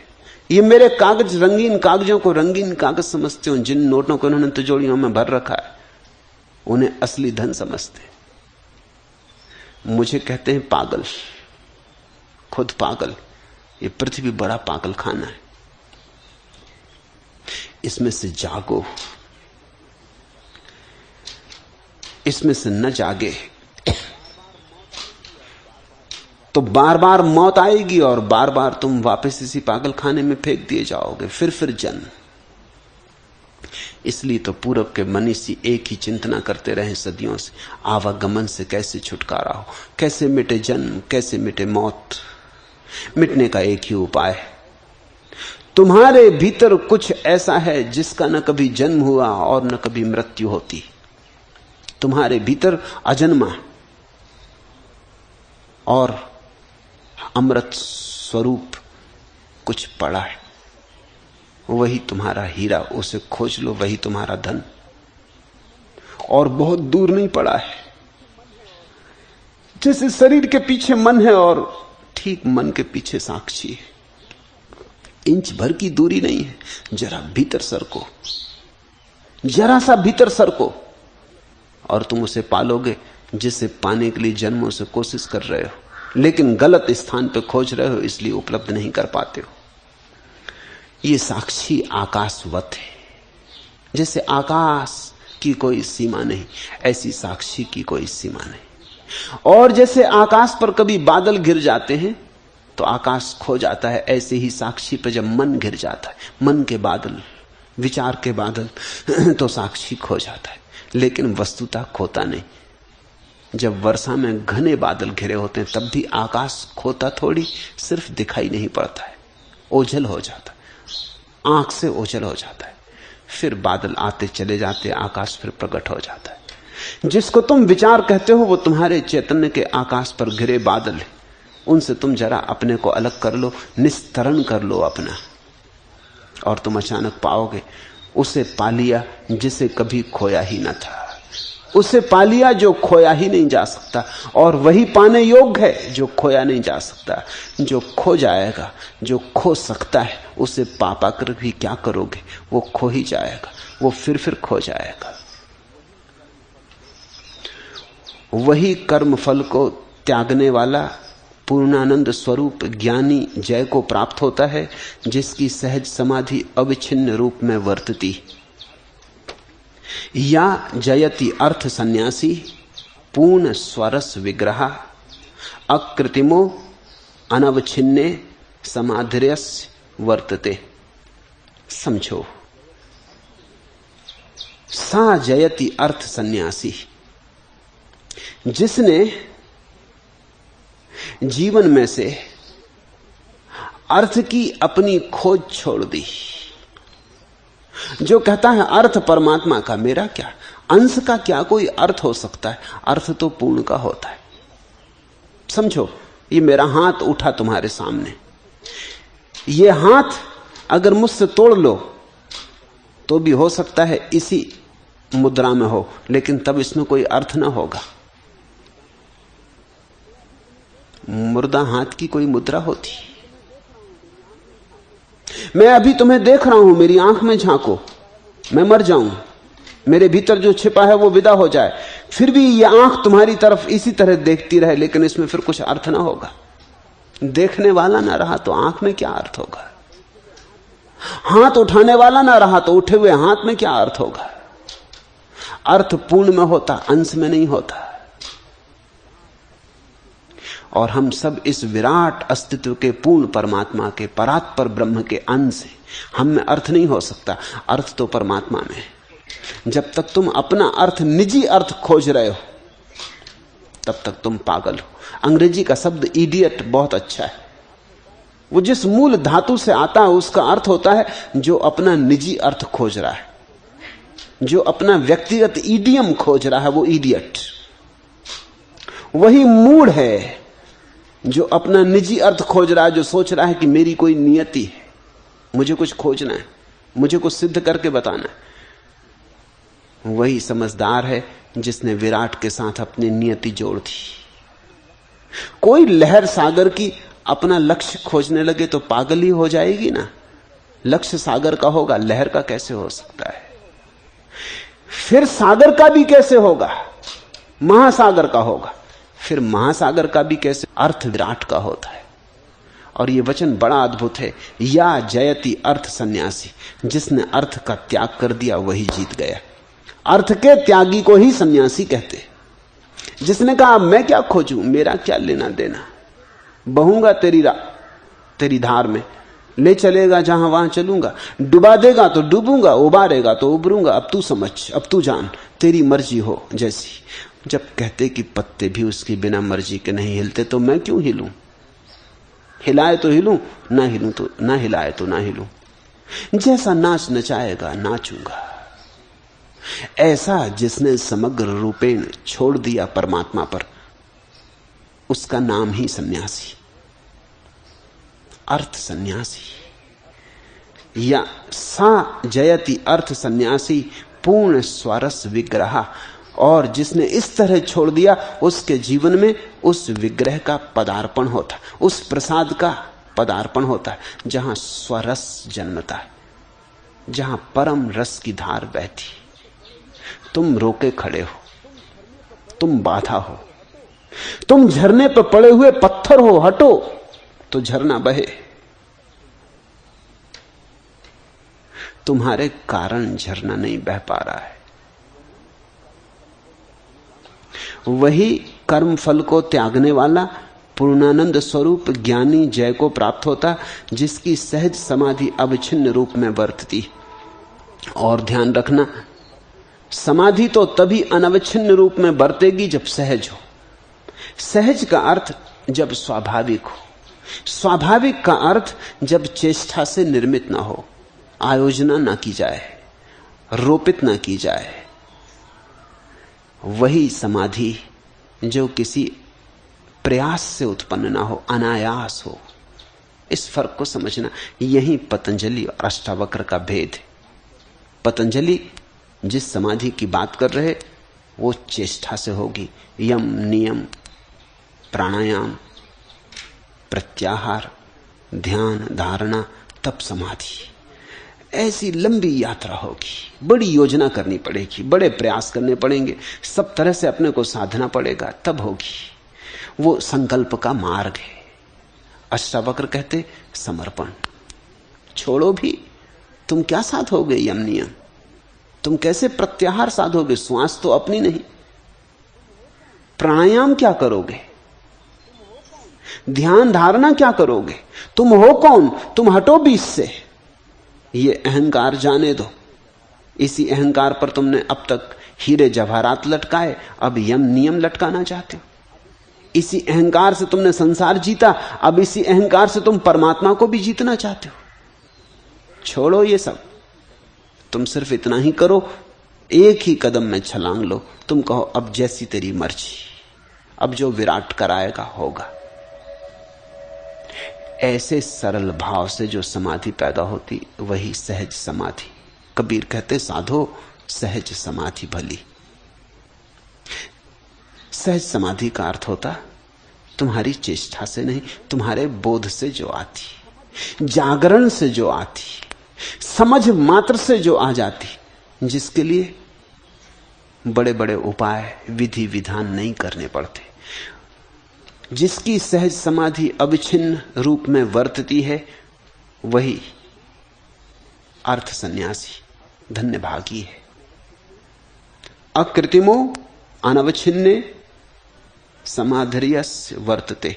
ये मेरे कागज, रंगीन कागजों को रंगीन कागज समझते हो। जिन नोटों को उन्होंने तिजोरियों में भर रखा है उन्हें असली धन समझते। मुझे कहते हैं पागल, खुद पागल। ये पृथ्वी बड़ा पागल खाना है, इसमें से जागो। इसमें से न जागे तो बार बार मौत आएगी और बार बार तुम वापस इसी पागल खाने में फेंक दिए जाओगे, फिर जन्म। इसलिए तो पूरब के मनीषी एक ही चिंतना करते रहे सदियों से, आवागमन से कैसे छुटकारा हो, कैसे मिटे जन्म, कैसे मिटे मौत। मिटने का एक ही उपाय है, तुम्हारे भीतर कुछ ऐसा है जिसका न कभी जन्म हुआ और न कभी मृत्यु होती। तुम्हारे भीतर अजन्मा और अमृत स्वरूप कुछ पड़ा है, वही तुम्हारा हीरा। उसे खोज लो, वही तुम्हारा धन। और बहुत दूर नहीं पड़ा है। जैसे शरीर के पीछे मन है और ठीक मन के पीछे साक्षी है, इंच भर की दूरी नहीं है। जरा भीतर सरको, जरा सा भीतर सरको और तुम उसे पालोगे जिसे पाने के लिए जन्मों से कोशिश कर रहे हो, लेकिन गलत स्थान पर खोज रहे हो, इसलिए उपलब्ध नहीं कर पाते हो। ये साक्षी आकाशवत है। जैसे आकाश की कोई सीमा नहीं, ऐसी साक्षी की कोई सीमा नहीं। और जैसे आकाश पर कभी बादल घिर जाते हैं तो आकाश खो जाता है, ऐसे ही साक्षी पर जब मन घिर जाता है, मन के बादल, विचार के बादल, तो साक्षी खो जाता है, लेकिन वस्तुतः खोता नहीं। जब वर्षा में घने बादल घिरे होते हैं तब भी आकाश खोता थोड़ी, सिर्फ दिखाई नहीं पड़ता है, ओझल हो जाता है, आंख से ओझल हो जाता है। फिर बादल आते चले जाते, आकाश फिर प्रकट हो जाता है। जिसको तुम विचार कहते हो वो तुम्हारे चैतन्य के आकाश पर घिरे बादल है। उनसे तुम जरा अपने को अलग कर लो, निस्तरण कर लो अपना, और तुम अचानक पाओगे उसे पा लिया जिसे कभी खोया ही न था। उसे पा लिया जो खोया ही नहीं जा सकता, और वही पाने योग्य है जो खोया नहीं जा सकता। जो खो जाएगा, जो खो सकता है, उसे पा कर भी क्या करोगे? वो खो ही जाएगा, वो फिर खो जाएगा। वही कर्म फल को त्यागने वाला पूर्णानंद स्वरूप ज्ञानी जय को प्राप्त होता है, जिसकी सहज समाधि अविच्छिन्न रूप में वर्तती। या जयति अर्थ सन्यासी पूर्ण स्वरस विग्रह अकृत्रिमो अनवच्छिन्ने समाधिर्यस्य वर्तते। समझो, सा जयति अर्थ सन्यासी, जिसने जीवन में से अर्थ की अपनी खोज छोड़ दी, जो कहता है अर्थ परमात्मा का, मेरा क्या, अंश का क्या कोई अर्थ हो सकता है? अर्थ तो पूर्ण का होता है। समझो, ये मेरा हाथ उठा तुम्हारे सामने, ये हाथ अगर मुझसे तोड़ लो तो भी हो सकता है इसी मुद्रा में हो, लेकिन तब इसमें कोई अर्थ ना होगा। मुर्दा हाथ की कोई मुद्रा होती। मैं अभी तुम्हें देख रहा हूं, मेरी आंख में झांको, मैं मर जाऊं, मेरे भीतर जो छिपा है वो विदा हो जाए, फिर भी ये आंख तुम्हारी तरफ इसी तरह देखती रहे, लेकिन इसमें फिर कुछ अर्थ ना होगा। देखने वाला ना रहा तो आंख में क्या अर्थ होगा? हाथ उठाने वाला ना रहा तो उठे हुए हाथ में क्या अर्थ होगा? अर्थ पूर्ण में होता, अंश में नहीं होता। और हम सब इस विराट अस्तित्व के पूर्ण परमात्मा के, परात्पर ब्रह्म के अंश हैं। हम में अर्थ नहीं हो सकता, अर्थ तो परमात्मा में है। जब तक तुम अपना अर्थ, निजी अर्थ खोज रहे हो, तब तक तुम पागल हो। अंग्रेजी का शब्द इडियट बहुत अच्छा है। वो जिस मूल धातु से आता है उसका अर्थ होता है जो अपना निजी अर्थ खोज रहा है, जो अपना व्यक्तिगत ईडियम खोज रहा है, वो इडियट। वही मूड है जो अपना निजी अर्थ खोज रहा है, जो सोच रहा है कि मेरी कोई नियति है, मुझे कुछ खोजना है, मुझे कुछ सिद्ध करके बताना है। वही समझदार है जिसने विराट के साथ अपनी नियति जोड़ दी। कोई लहर सागर की अपना लक्ष्य खोजने लगे तो पागल ही हो जाएगी ना। लक्ष्य सागर का होगा, लहर का कैसे हो सकता है? फिर सागर का भी कैसे होगा? महासागर का होगा। फिर महासागर का भी कैसे? अर्थ विराट का होता है। और यह वचन बड़ा अद्भुत है, या जयति अर्थ सन्यासी। जिसने अर्थ का त्याग कर दिया वही जीत गया। अर्थ के त्यागी को ही सन्यासी कहते। जिसने कहा मैं क्या खोजूं, मेरा क्या लेना देना, बहूंगा तेरी धार में, ले चलेगा जहां वहां चलूंगा, डुबा देगा तो डूबूंगा, उबारेगा तो उबरूंगा, अब तू समझ, अब तू जान, तेरी मर्जी हो जैसी। जब कहते कि पत्ते भी उसकी बिना मर्जी के नहीं हिलते तो मैं क्यों हिलूं? हिलाए तो हिलूं, ना हिलूं तो ना, हिलाए तो ना हिलूं। जैसा नाच नचाएगा नाचूंगा। ऐसा जिसने समग्र रूपेण छोड़ दिया परमात्मा पर, उसका नाम ही सन्यासी, अर्थ सन्यासी। या सा जयति अर्थ सन्यासी पूर्ण स्वारस विग्रह। और जिसने इस तरह छोड़ दिया, उसके जीवन में उस विग्रह का पदार्पण होता, उस प्रसाद का पदार्पण होता है जहां स्वरस जन्मता है, जहां परम रस की धार बहती। तुम रोके खड़े हो, तुम बाधा हो, तुम झरने पर पड़े हुए पत्थर हो, हटो तो झरना बहे। तुम्हारे कारण झरना नहीं बह पा रहा है। वही कर्म फल को त्यागने वाला पूर्णानंद स्वरूप ज्ञानी जय को प्राप्त होता, जिसकी सहज समाधि अविच्छिन्न रूप में वर्तती। और ध्यान रखना, समाधि तो तभी अनवच्छिन्न रूप में बरतेगी जब सहज हो। सहज का अर्थ जब स्वाभाविक हो। स्वाभाविक का अर्थ जब चेष्टा से निर्मित ना हो, आयोजना ना की जाए, रोपित ना की जाए। वही समाधि जो किसी प्रयास से उत्पन्न ना हो, अनायास हो। इस फर्क को समझना, यही पतंजलि और अष्टावक्र का भेद है। पतंजलि जिस समाधि की बात कर रहे, वो चेष्टा से होगी। यम, नियम, प्राणायाम, प्रत्याहार, ध्यान, धारणा, तप समाधि। ऐसी लंबी यात्रा होगी, बड़ी योजना करनी पड़ेगी, बड़े प्रयास करने पड़ेंगे, सब तरह से अपने को साधना पड़ेगा, तब होगी। वो संकल्प का मार्ग है। अष्टावक्र कहते समर्पण। छोड़ो भी, तुम क्या साधोगे यम नियम? तुम कैसे प्रत्याहार साधोगे? श्वास तो अपनी नहीं। प्राणायाम क्या करोगे? ध्यान धारणा क्या करोगे? तुम हो कौन? तुम हटो बीच से। ये अहंकार जाने दो। इसी अहंकार पर तुमने अब तक हीरे जवाहरात लटकाए, अब यम नियम लटकाना चाहते हो। इसी अहंकार से तुमने संसार जीता, अब इसी अहंकार से तुम परमात्मा को भी जीतना चाहते हो। छोड़ो ये सब, तुम सिर्फ इतना ही करो, एक ही कदम में छलांग लो। तुम कहो अब जैसी तेरी मर्जी, अब जो विराट कराएगा होगा। ऐसे सरल भाव से जो समाधि पैदा होती, वही सहज समाधि। कबीर कहते साधो सहज समाधि भली। सहज समाधि का अर्थ होता तुम्हारी चेष्टा से नहीं, तुम्हारे बोध से जो आती, जागरण से जो आती, समझ मात्र से जो आ जाती, जिसके लिए बड़े बड़े उपाय, विधि विधान नहीं करने पड़ते। जिसकी सहज समाधि अविच्छिन्न रूप में वर्तती है, वही अर्थ सन्यासी धन्य भागी है। अकृत्रिमो अनवच्छिन्ने समाधर्यस्य वर्तते।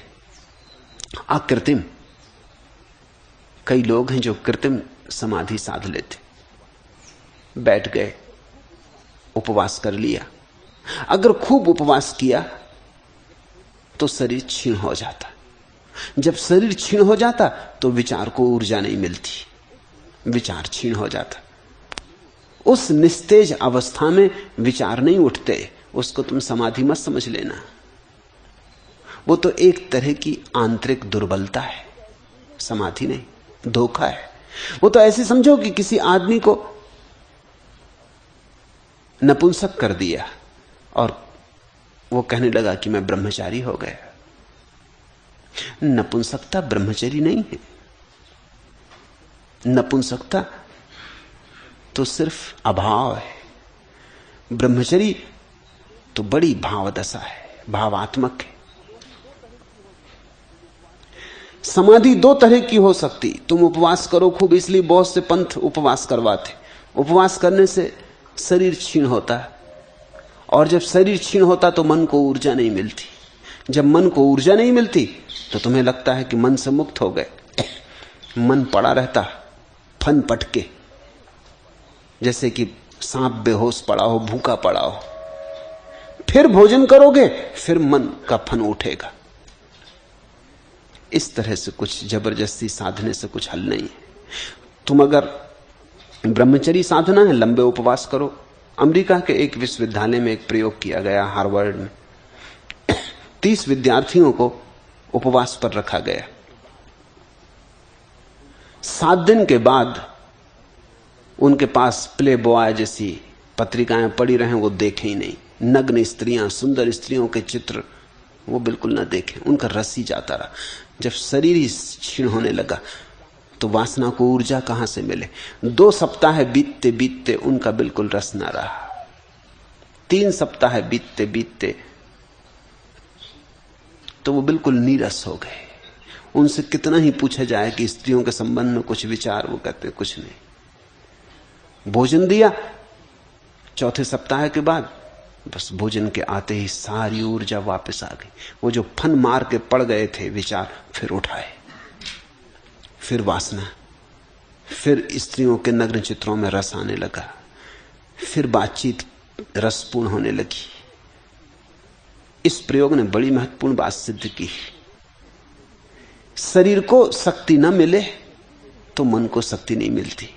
अकृत्रिम, कई लोग हैं जो कृत्रिम समाधि साध लेते, बैठ गए, उपवास कर लिया। अगर खूब उपवास किया तो शरीर क्षीण हो जाता। जब शरीर क्षीण हो जाता तो विचार को ऊर्जा नहीं मिलती, विचार क्षीण हो जाता। उस निस्तेज अवस्था में विचार नहीं उठते, उसको तुम समाधि मत समझ लेना। वो तो एक तरह की आंतरिक दुर्बलता है, समाधि नहीं, धोखा है। वो तो ऐसे समझो कि किसी आदमी को नपुंसक कर दिया और वो कहने लगा कि मैं ब्रह्मचारी हो गया। नपुंसकता ब्रह्मचर्य नहीं है। नपुंसकता तो सिर्फ अभाव है। ब्रह्मचर्य तो बड़ी भावदशा है, भावात्मक है। समाधि दो तरह की हो सकती। तुम उपवास करो खूब, इसलिए बहुत से पंथ उपवास करवाते। उपवास करने से शरीर क्षीण होता है, और जब शरीर क्षीण होता तो मन को ऊर्जा नहीं मिलती। जब मन को ऊर्जा नहीं मिलती तो तुम्हें लगता है कि मन से मुक्त हो गए। मन पड़ा रहता फन पटके, जैसे कि सांप बेहोश पड़ा हो, भूखा पड़ा हो। फिर भोजन करोगे, फिर मन का फन उठेगा। इस तरह से कुछ जबरदस्ती साधने से कुछ हल नहीं है। तुम अगर ब्रह्मचर्य साधना है, लंबे उपवास करो। अमेरिका के एक विश्वविद्यालय में एक प्रयोग किया गया, हार्वर्ड में। 30 विद्यार्थियों को उपवास पर रखा गया। 7 दिन के बाद उनके पास प्ले बॉय जैसी पत्रिकाएं पड़ी रहें, वो देखें ही नहीं। नग्न स्त्रियां, सुंदर स्त्रियों के चित्र वो बिल्कुल ना देखें। उनका रस ही जाता रहा। जब शरीर ही क्षीण होने लगा तो वासना को ऊर्जा कहां से मिले। 2 सप्ताह बीतते बीतते उनका बिल्कुल रस ना रहा। 3 सप्ताह बीतते बीतते तो वो बिल्कुल नीरस हो गए। उनसे कितना ही पूछा जाए कि स्त्रियों के संबंध में कुछ विचार, वो कहते कुछ नहीं। भोजन दिया 4थे सप्ताह के बाद, बस भोजन के आते ही सारी ऊर्जा वापस आ गई। वो जो फन मार के पड़ गए थे विचार, फिर उठाए। फिर वासना, फिर स्त्रियों के नग्न चित्रों में रस आने लगा। फिर बातचीत रसपूर्ण होने लगी। इस प्रयोग ने बड़ी महत्वपूर्ण बात सिद्ध की। शरीर को शक्ति न मिले तो मन को शक्ति नहीं मिलती।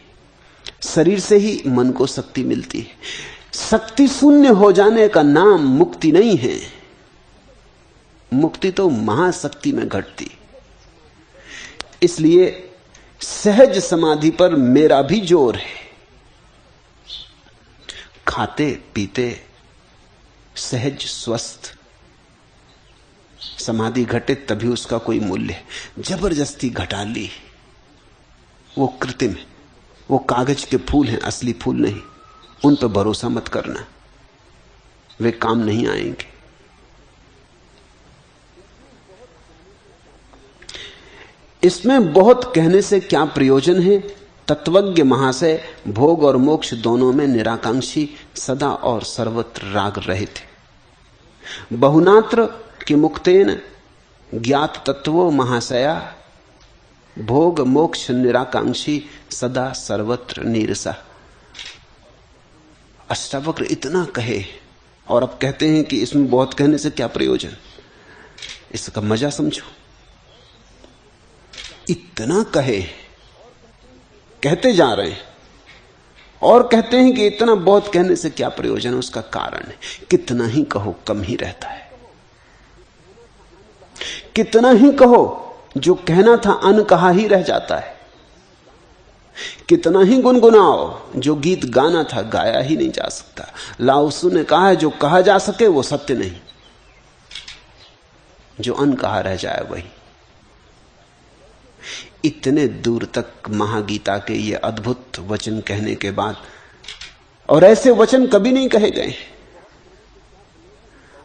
शरीर से ही मन को शक्ति मिलती है। शक्ति शून्य हो जाने का नाम मुक्ति नहीं है। मुक्ति तो महाशक्ति में घटती। इसलिए सहज समाधि पर मेरा भी जोर है। खाते पीते सहज स्वस्थ समाधि घटे तभी उसका कोई मूल्य है। जबरदस्ती घटा ली, वो कृत्रिम है, वो कागज के फूल हैं, असली फूल नहीं। उन पर भरोसा मत करना, वे काम नहीं आएंगे। इसमें बहुत कहने से क्या प्रयोजन है। तत्वज्ञ महाशय भोग और मोक्ष दोनों में निराकांक्षी, सदा और सर्वत्र राग रहित है। बहुनात्र कि मुक्तेन ज्ञात तत्वो महाशया, भोग मोक्ष निराकांक्षी, सदा सर्वत्र नीरसा। अष्टावक्र इतना कहे और अब कहते हैं कि इसमें बहुत कहने से क्या प्रयोजन। इसका मजा समझो। इतना कहे, कहते जा रहे हैं और कहते हैं कि इतना बहुत कहने से क्या प्रयोजन। उसका कारण है, कितना ही कहो कम ही रहता है। कितना ही कहो जो कहना था अनकहा ही रह जाता है। कितना ही गुनगुनाओ जो गीत गाना था गाया ही नहीं जा सकता। लाओसू ने कहा है जो कहा जा सके वो सत्य नहीं, जो अनकहा रह जाए वही। इतने दूर तक महागीता के ये अद्भुत वचन कहने के बाद, और ऐसे वचन कभी नहीं कहे गए।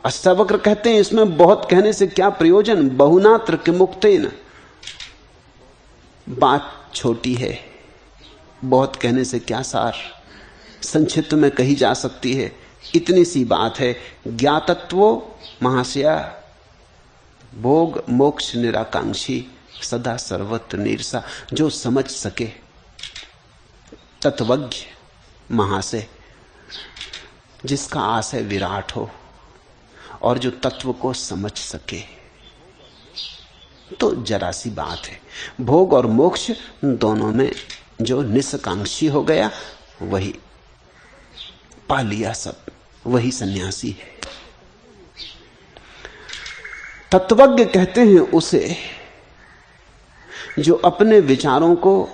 अष्टावक्र कहते हैं इसमें बहुत कहने से क्या प्रयोजन। बहुनात्र के मुक्तेन, बात छोटी है बहुत कहने से क्या सार, संक्षिप्त में कही जा सकती है। इतनी सी बात है, ज्ञातत्वो महाशया भोग मोक्ष निराकांक्षी सदा सर्वत्र नीरसा। जो समझ सके, तत्वज्ञ महाशय, जिसका आशय विराट हो और जो तत्व को समझ सके, तो जरा सी बात है। भोग और मोक्ष दोनों में जो निष्कांक्षी हो गया वही पा लिया सब, वही सन्यासी है। तत्वज्ञ कहते हैं उसे जो अपने विचारों को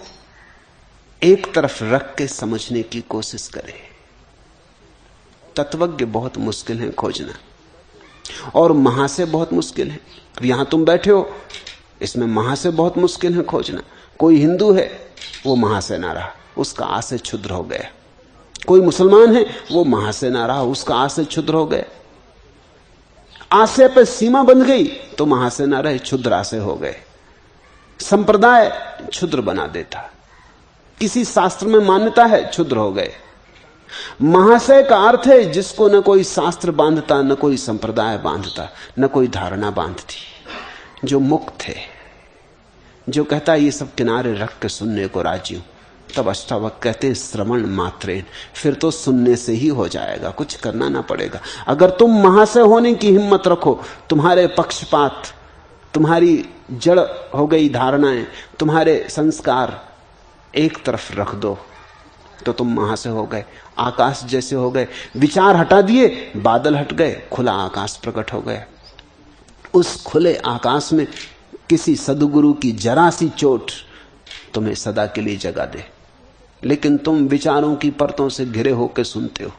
एक तरफ रख के समझने की कोशिश करे। तत्वज्ञ बहुत मुश्किल है खोजना, और महाशय बहुत मुश्किल है। अब यहां तुम बैठे हो, इसमें महाशय बहुत मुश्किल है खोजना। कोई हिंदू है, वो महाशय ना रहा, उसका आशय क्षुद्र हो गया। कोई मुसलमान है, वो महाशय ना रहा, उसका आशय क्षुद्र हो गया। आशय पे सीमा बंध गई तो महाशय ना रहे, क्षुद्र आशय हो गए। संप्रदाय क्षुद्र बना देता, किसी शास्त्र में मान्यता है, क्षुद्र हो गए। महाशय का अर्थ है जिसको न कोई शास्त्र बांधता, न कोई संप्रदाय बांधता, न कोई धारणा बांधती, जो मुक्त है, जो कहता ये सब किनारे रख के सुनने को राजी हूं। तब अष्टावक्र कहते हैं श्रवण मात्रेन, फिर तो सुनने से ही हो जाएगा, कुछ करना ना पड़ेगा। अगर तुम महाशय होने की हिम्मत रखो, तुम्हारे पक्षपात, तुम्हारी जड़ हो गई धारणाएं, तुम्हारे संस्कार एक तरफ रख दो, तो तुम महाशय हो गए, आकाश जैसे हो गए। विचार हटा दिए, बादल हट गए, खुला आकाश प्रकट हो गया। उस खुले आकाश में किसी सदगुरु की जरा सी चोट तुम्हें सदा के लिए जगा दे, लेकिन तुम विचारों की परतों से घिरे होकर सुनते हो,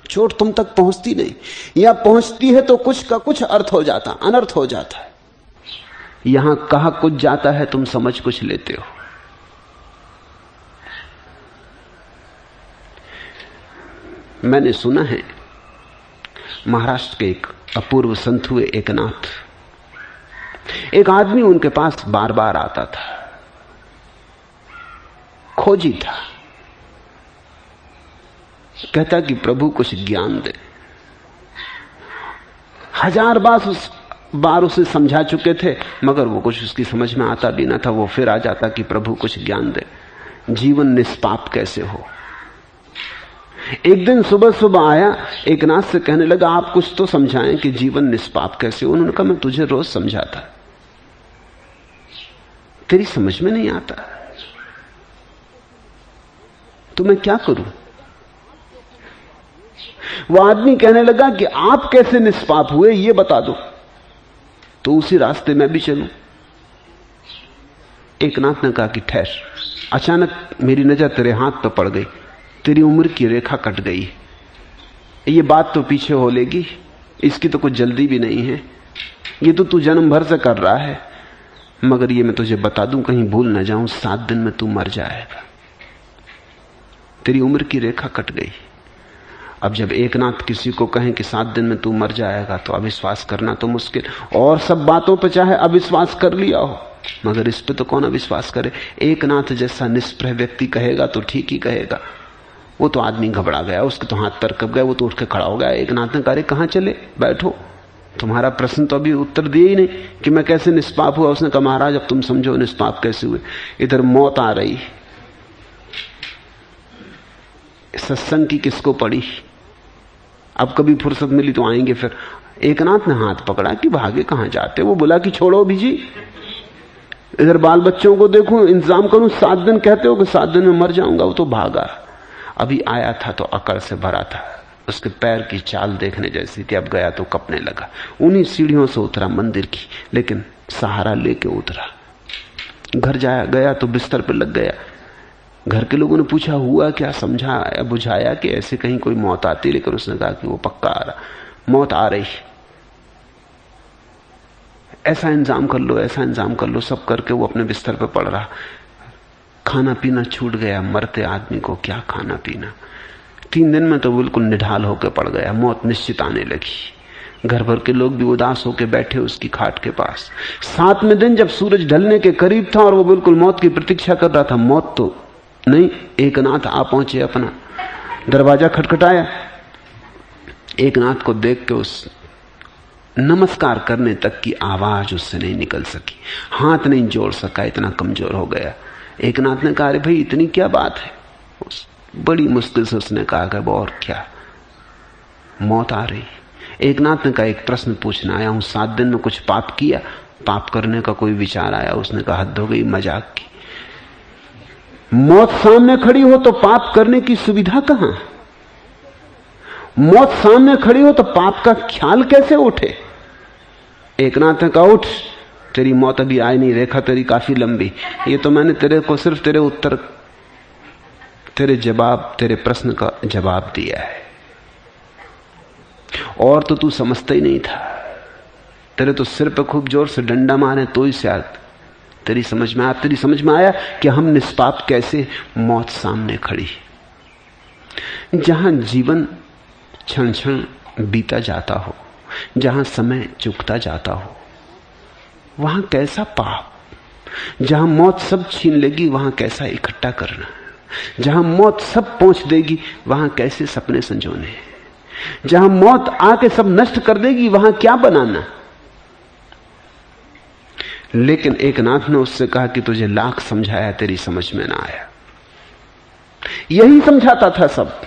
चोट तुम तक पहुंचती नहीं, या पहुंचती है तो कुछ का कुछ अर्थ हो जाता, अनर्थ हो जाता है। यहां कहा कुछ जाता है, तुम समझ कुछ लेते हो। मैंने सुना है महाराष्ट्र के एक अपूर्व संत हुए एकनाथ, एक आदमी उनके पास बार बार आता था, खोजी था, कहता कि प्रभु कुछ ज्ञान दे। 1000 बार उसे समझा चुके थे, मगर वो कुछ उसकी समझ में आता भी ना था। वो फिर आ जाता कि प्रभु कुछ ज्ञान दे, जीवन निष्पाप कैसे हो। एक दिन सुबह सुबह आया, एकनाथ से कहने लगा आप कुछ तो समझाएं कि जीवन निष्पाप कैसे हो। उन्होंने कहा मैं तुझे रोज समझाता, तेरी समझ में नहीं आता, तो मैं क्या करूं। वो आदमी कहने लगा कि आप कैसे निष्पाप हुए ये बता दो, तो उसी रास्ते में भी चलूं। एकनाथ ने कहा कि ठहर, अचानक मेरी नजर तेरे हाथ पर पड़ गई, तेरी उम्र की रेखा कट गई। ये बात तो पीछे हो लेगी, इसकी तो कुछ जल्दी भी नहीं है, ये तो तू जन्म भर से कर रहा है, मगर ये मैं तुझे बता दूं कहीं भूल ना जाऊं, 7 दिन में तू मर जाएगा, तेरी उम्र की रेखा कट गई। अब जब एकनाथ किसी को कहें कि 7 दिन में तू मर जाएगा तो अविश्वास करना तो मुश्किल, और सब बातों पर चाहे अविश्वास कर लिया हो, मगर इस पे तो कौन अविश्वास करे। एकनाथ जैसा निष्प्रह व्यक्ति कहेगा तो ठीक ही कहेगा। वो तो आदमी घबरा गया, उसके तो हाथ पैर कब गए, वो तो उठ के खड़ा हो गया। एकनाथ ने कहा कहां चले, बैठो, तुम्हारा प्रश्न तो अभी उत्तर दिए ही नहीं कि मैं कैसे निष्पाप हुआ। उसने कहा महाराज अब तुम समझो निष्पाप कैसे हुए। इधर मौत आ रही, सत्संग की किसको पड़ी, अब कभी फुर्सत मिली तो आएंगे फिर। एकनाथ ने हाथ पकड़ा कि भागे कहां जाते। वो बोला कि छोड़ो भी जी, इधर बाल बच्चों को देखूं, इंतजाम करूं, 7 दिन कहते हो कि 7 दिन में मर जाऊंगा। वो तो भागा, अभी आया था तो अकड़ से भरा था, उसके पैर की चाल देखने जैसी थी। अब गया तो कपने लगा, उन्हीं सीढ़ियों से उतरा मंदिर की, लेकिन सहारा लेके उतरा। घर जाया गया तो बिस्तर पर लग गया। घर के लोगों ने पूछा हुआ क्या, समझाया बुझाया कि ऐसे कहीं कोई मौत आती, लेकिन उसने कहा कि वो पक्का आ रहा, मौत आ रही, ऐसा इंतजाम कर लो, ऐसा इंतजाम कर लो। सब करके वो अपने बिस्तर पर पड़ रहा। खाना पीना छूट गया, मरते आदमी को क्या खाना पीना। 3 दिन में तो बिल्कुल निढाल होकर पड़ गया, मौत निश्चित आने लगी। घर भर के लोग भी उदास होकर बैठे उसकी खाट के पास। 7वें दिन जब सूरज ढलने के करीब था और वो बिल्कुल मौत की प्रतीक्षा कर रहा था, मौत तो नहीं, एकनाथ आ पहुंचे, अपना दरवाजा खटखटाया। एकनाथ को देख के उस नमस्कार करने तक की आवाज उससे नहीं निकल सकी, हाथ नहीं जोड़ सका, इतना कमजोर हो गया। एकनाथ ने कहा, अरे भाई इतनी क्या बात है? बड़ी मुश्किल से उसने कहा कि और क्या, मौत आ रही। एकनाथ ने कहा, एक प्रश्न पूछने आया हूं, 7 दिन में कुछ पाप किया? पाप करने का कोई विचार आया? उसने कहा, हद हो गई, मजाक की। मौत सामने खड़ी हो तो पाप करने की सुविधा कहां? मौत सामने खड़ी हो तो पाप का ख्याल कैसे उठे? एकनाथ ने कहा, उठ, तेरी मौत अभी आई नहीं, रेखा तेरी काफी लंबी। ये तो मैंने तेरे को सिर्फ तेरे उत्तर, तेरे प्रश्न का जवाब दिया है, और तो तू समझता ही नहीं था। तेरे तो सिर पे खूब जोर से डंडा मारे तो ही शायद तेरी समझ में आया कि हम निष्पाप कैसे। मौत सामने खड़ी, जहां जीवन क्षण क्षण बीता जाता हो, जहां समय चुकता जाता हो, वहां कैसा पाप? जहां मौत सब छीन लेगी, वहां कैसा इकट्ठा करना? जहां मौत सब पहुंच देगी, वहां कैसे सपने संजोने? जहां मौत आके सब नष्ट कर देगी, वहां क्या बनाना? लेकिन एकनाथ ने उससे कहा कि तुझे लाख समझाया, तेरी समझ में ना आया। यही समझाता था सब,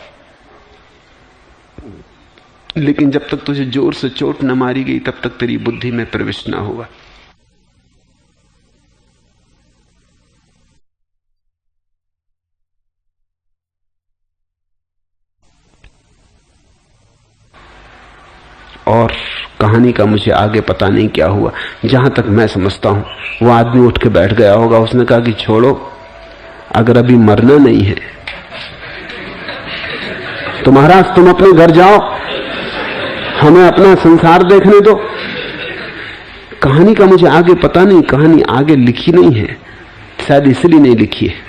लेकिन जब तक तुझे जोर से चोट न मारी गई, तब तक तेरी बुद्धि में प्रविष्ट ना हुआ। और कहानी का मुझे आगे पता नहीं क्या हुआ। जहां तक मैं समझता हूं, वो आदमी उठ के बैठ गया होगा। उसने कहा कि छोड़ो, अगर अभी मरना नहीं है तो महाराज तुम अपने घर जाओ, हमें अपना संसार देखने दो। कहानी का मुझे आगे पता नहीं, कहानी आगे लिखी नहीं है, शायद इसलिए नहीं लिखी है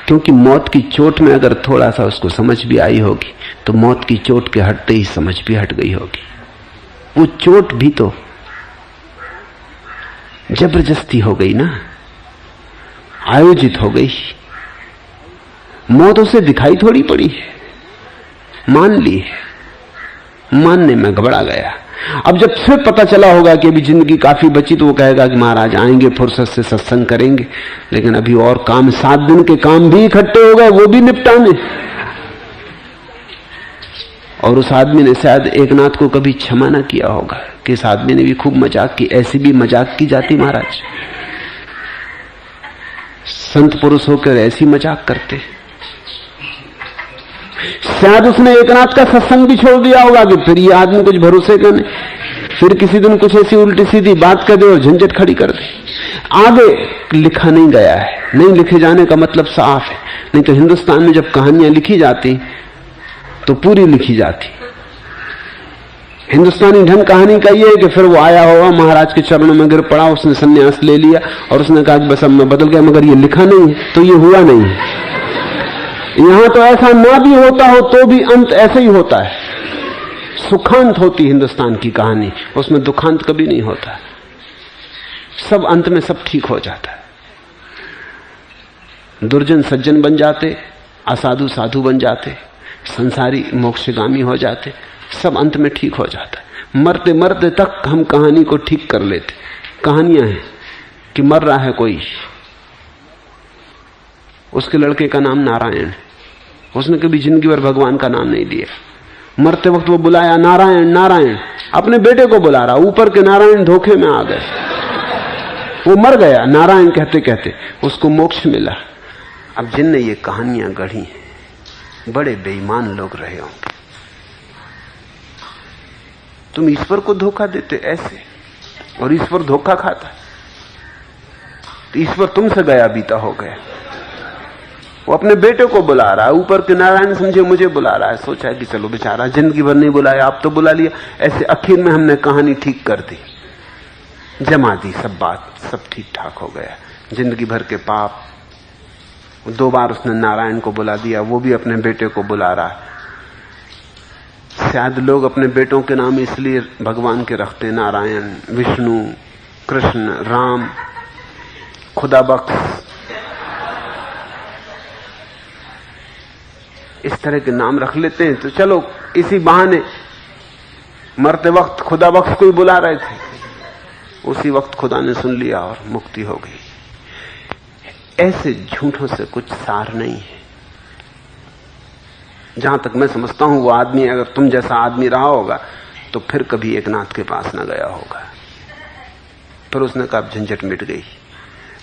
क्योंकि मौत की चोट में अगर थोड़ा सा उसको समझ भी आई होगी तो मौत की चोट के हटते ही समझ भी हट गई होगी। वो चोट भी तो जबरदस्ती हो गई ना, आयोजित हो गई। मौत उसे दिखाई थोड़ी पड़ी है, मान ली है। मानने में घबरा गया। अब जब फिर पता चला होगा कि अभी जिंदगी काफी बची, तो वो कहेगा कि महाराज आएंगे, फुर्सत से सत्संग करेंगे, लेकिन अभी और काम, 7 दिन के काम भी इकट्ठे हो गए, वो भी निपटाने। और उस आदमी ने शायद एकनाथ को कभी क्षमा ना किया होगा कि इस आदमी ने भी खूब मजाक की। ऐसी भी मजाक की जाती महाराज? संत पुरुष होकर ऐसी मजाक करते? शायद उसने एकनाथ का सत्संग भी छोड़ दिया होगा कि फिर ये आदमी कुछ भरोसे का नहीं, फिर किसी दिन कुछ ऐसी उल्टी सीधी बात कर दे और झंझट खड़ी कर दे। आगे लिखा नहीं गया है, नहीं लिखे जाने का मतलब साफ है। नहीं तो हिंदुस्तान में जब कहानियां लिखी जाती तो पूरी लिखी जाती। हिंदुस्तानी ढंग कहानी का ये है कि फिर वो आया होगा, महाराज के चरणों में गिर पड़ा, उसने संन्यास ले लिया और उसने कहा कि बस अब मैं बदल गया, मगर ये लिखा नहीं है तो ये हुआ नहीं है। यहां तो ऐसा ना भी होता हो तो भी अंत ऐसे ही होता है। सुखांत होती हिंदुस्तान की कहानी, उसमें दुखांत कभी नहीं होता। सब अंत में सब ठीक हो जाता है। दुर्जन सज्जन बन जाते, असाधु साधु बन जाते, संसारी मोक्षगामी हो जाते, सब अंत में ठीक हो जाता है। मरते मरते तक हम कहानी को ठीक कर लेते। कहानियां हैं कि मर रहा है कोई, उसके लड़के का नाम नारायण, उसने कभी जिंदगी भर भगवान का नाम नहीं लिया। मरते वक्त वो बुलाया नारायण नारायण, अपने बेटे को बुला रहा, ऊपर के नारायण धोखे में आ गए, वो मर गया। नारायण कहते कहते उसको मोक्ष मिला। अब जिनने ये कहानियां गढ़ी हैं बड़े बेईमान लोग रहे होंगे। तुम ईश्वर को धोखा देते ऐसे, और ईश्वर धोखा खाता, तो ईश्वर तुमसे गया बीता हो गया। वो अपने बेटे को बुला रहा है, ऊपर के नारायण समझे मुझे बुला रहा है। सोचा है कि चलो बेचारा जिंदगी भर नहीं बुलाया, आप तो बुला लिया। ऐसे आखिर में हमने कहानी ठीक कर दी, जमा दी, सब बात सब ठीक ठाक हो गया। जिंदगी भर के पाप, 2 बार उसने नारायण को बुला दिया, वो भी अपने बेटे को बुला रहा है। शायद लोग अपने बेटों के नाम इसलिए भगवान के रखते, नारायण, विष्णु, कृष्ण, राम, खुदा बख्श, इस तरह के नाम रख लेते हैं। तो चलो इसी बहाने मरते वक्त खुदा बख्श को ही बुला रहे थे, उसी वक्त खुदा ने सुन लिया और मुक्ति हो गई। ऐसे झूठों से कुछ सार नहीं है। जहां तक मैं समझता हूं वो आदमी अगर तुम जैसा आदमी रहा होगा तो फिर कभी एकनाथ के पास न गया होगा। फिर उसने कहा झंझट मिट गई,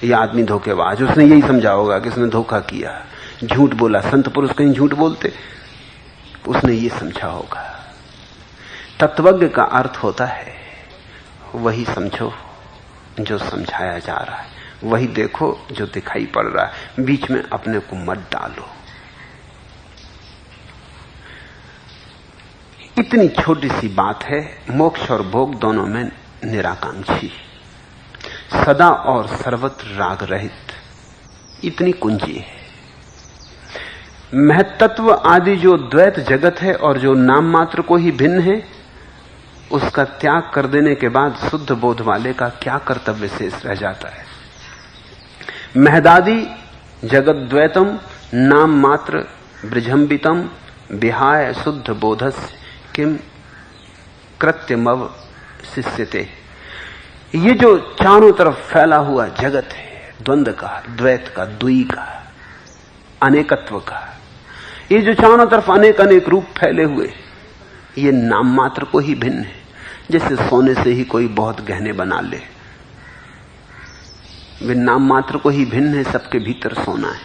यह आदमी धोखेबाज, उसने यही समझा होगा कि उसने धोखा किया, झूठ बोला। संत पुरुष कहीं झूठ बोलते? उसने ये समझा होगा। तत्वज्ञ का अर्थ होता है वही समझो जो समझाया जा रहा है, वही देखो जो दिखाई पड़ रहा है, बीच में अपने को मत डालो। इतनी छोटी सी बात है, मोक्ष और भोग दोनों में निराकांक्षी, सदा और सर्वत्र राग रहित, इतनी कुंजी है। महत्त्व आदि जो द्वैत जगत है और जो नाम मात्र को ही भिन्न है, उसका त्याग कर देने के बाद शुद्ध बोध वाले का क्या कर्तव्य शेष रह जाता है? महदादि जगत द्वैतम नाम मात्र ब्रजम्बितम विहाय शुद्ध बोधस्य किम कृत्यमव शिष्यते। ये जो चारों तरफ फैला हुआ जगत है, द्वंद्व का, द्वैत का, द्वि का, अनेकत्व का, ये जो चारों तरफ अनेक अनेक रूप फैले हुए, ये नाम मात्र को ही भिन्न है। जैसे सोने से ही कोई बहुत गहने बना ले, वे नाम मात्र को ही भिन्न है, सबके भीतर सोना है।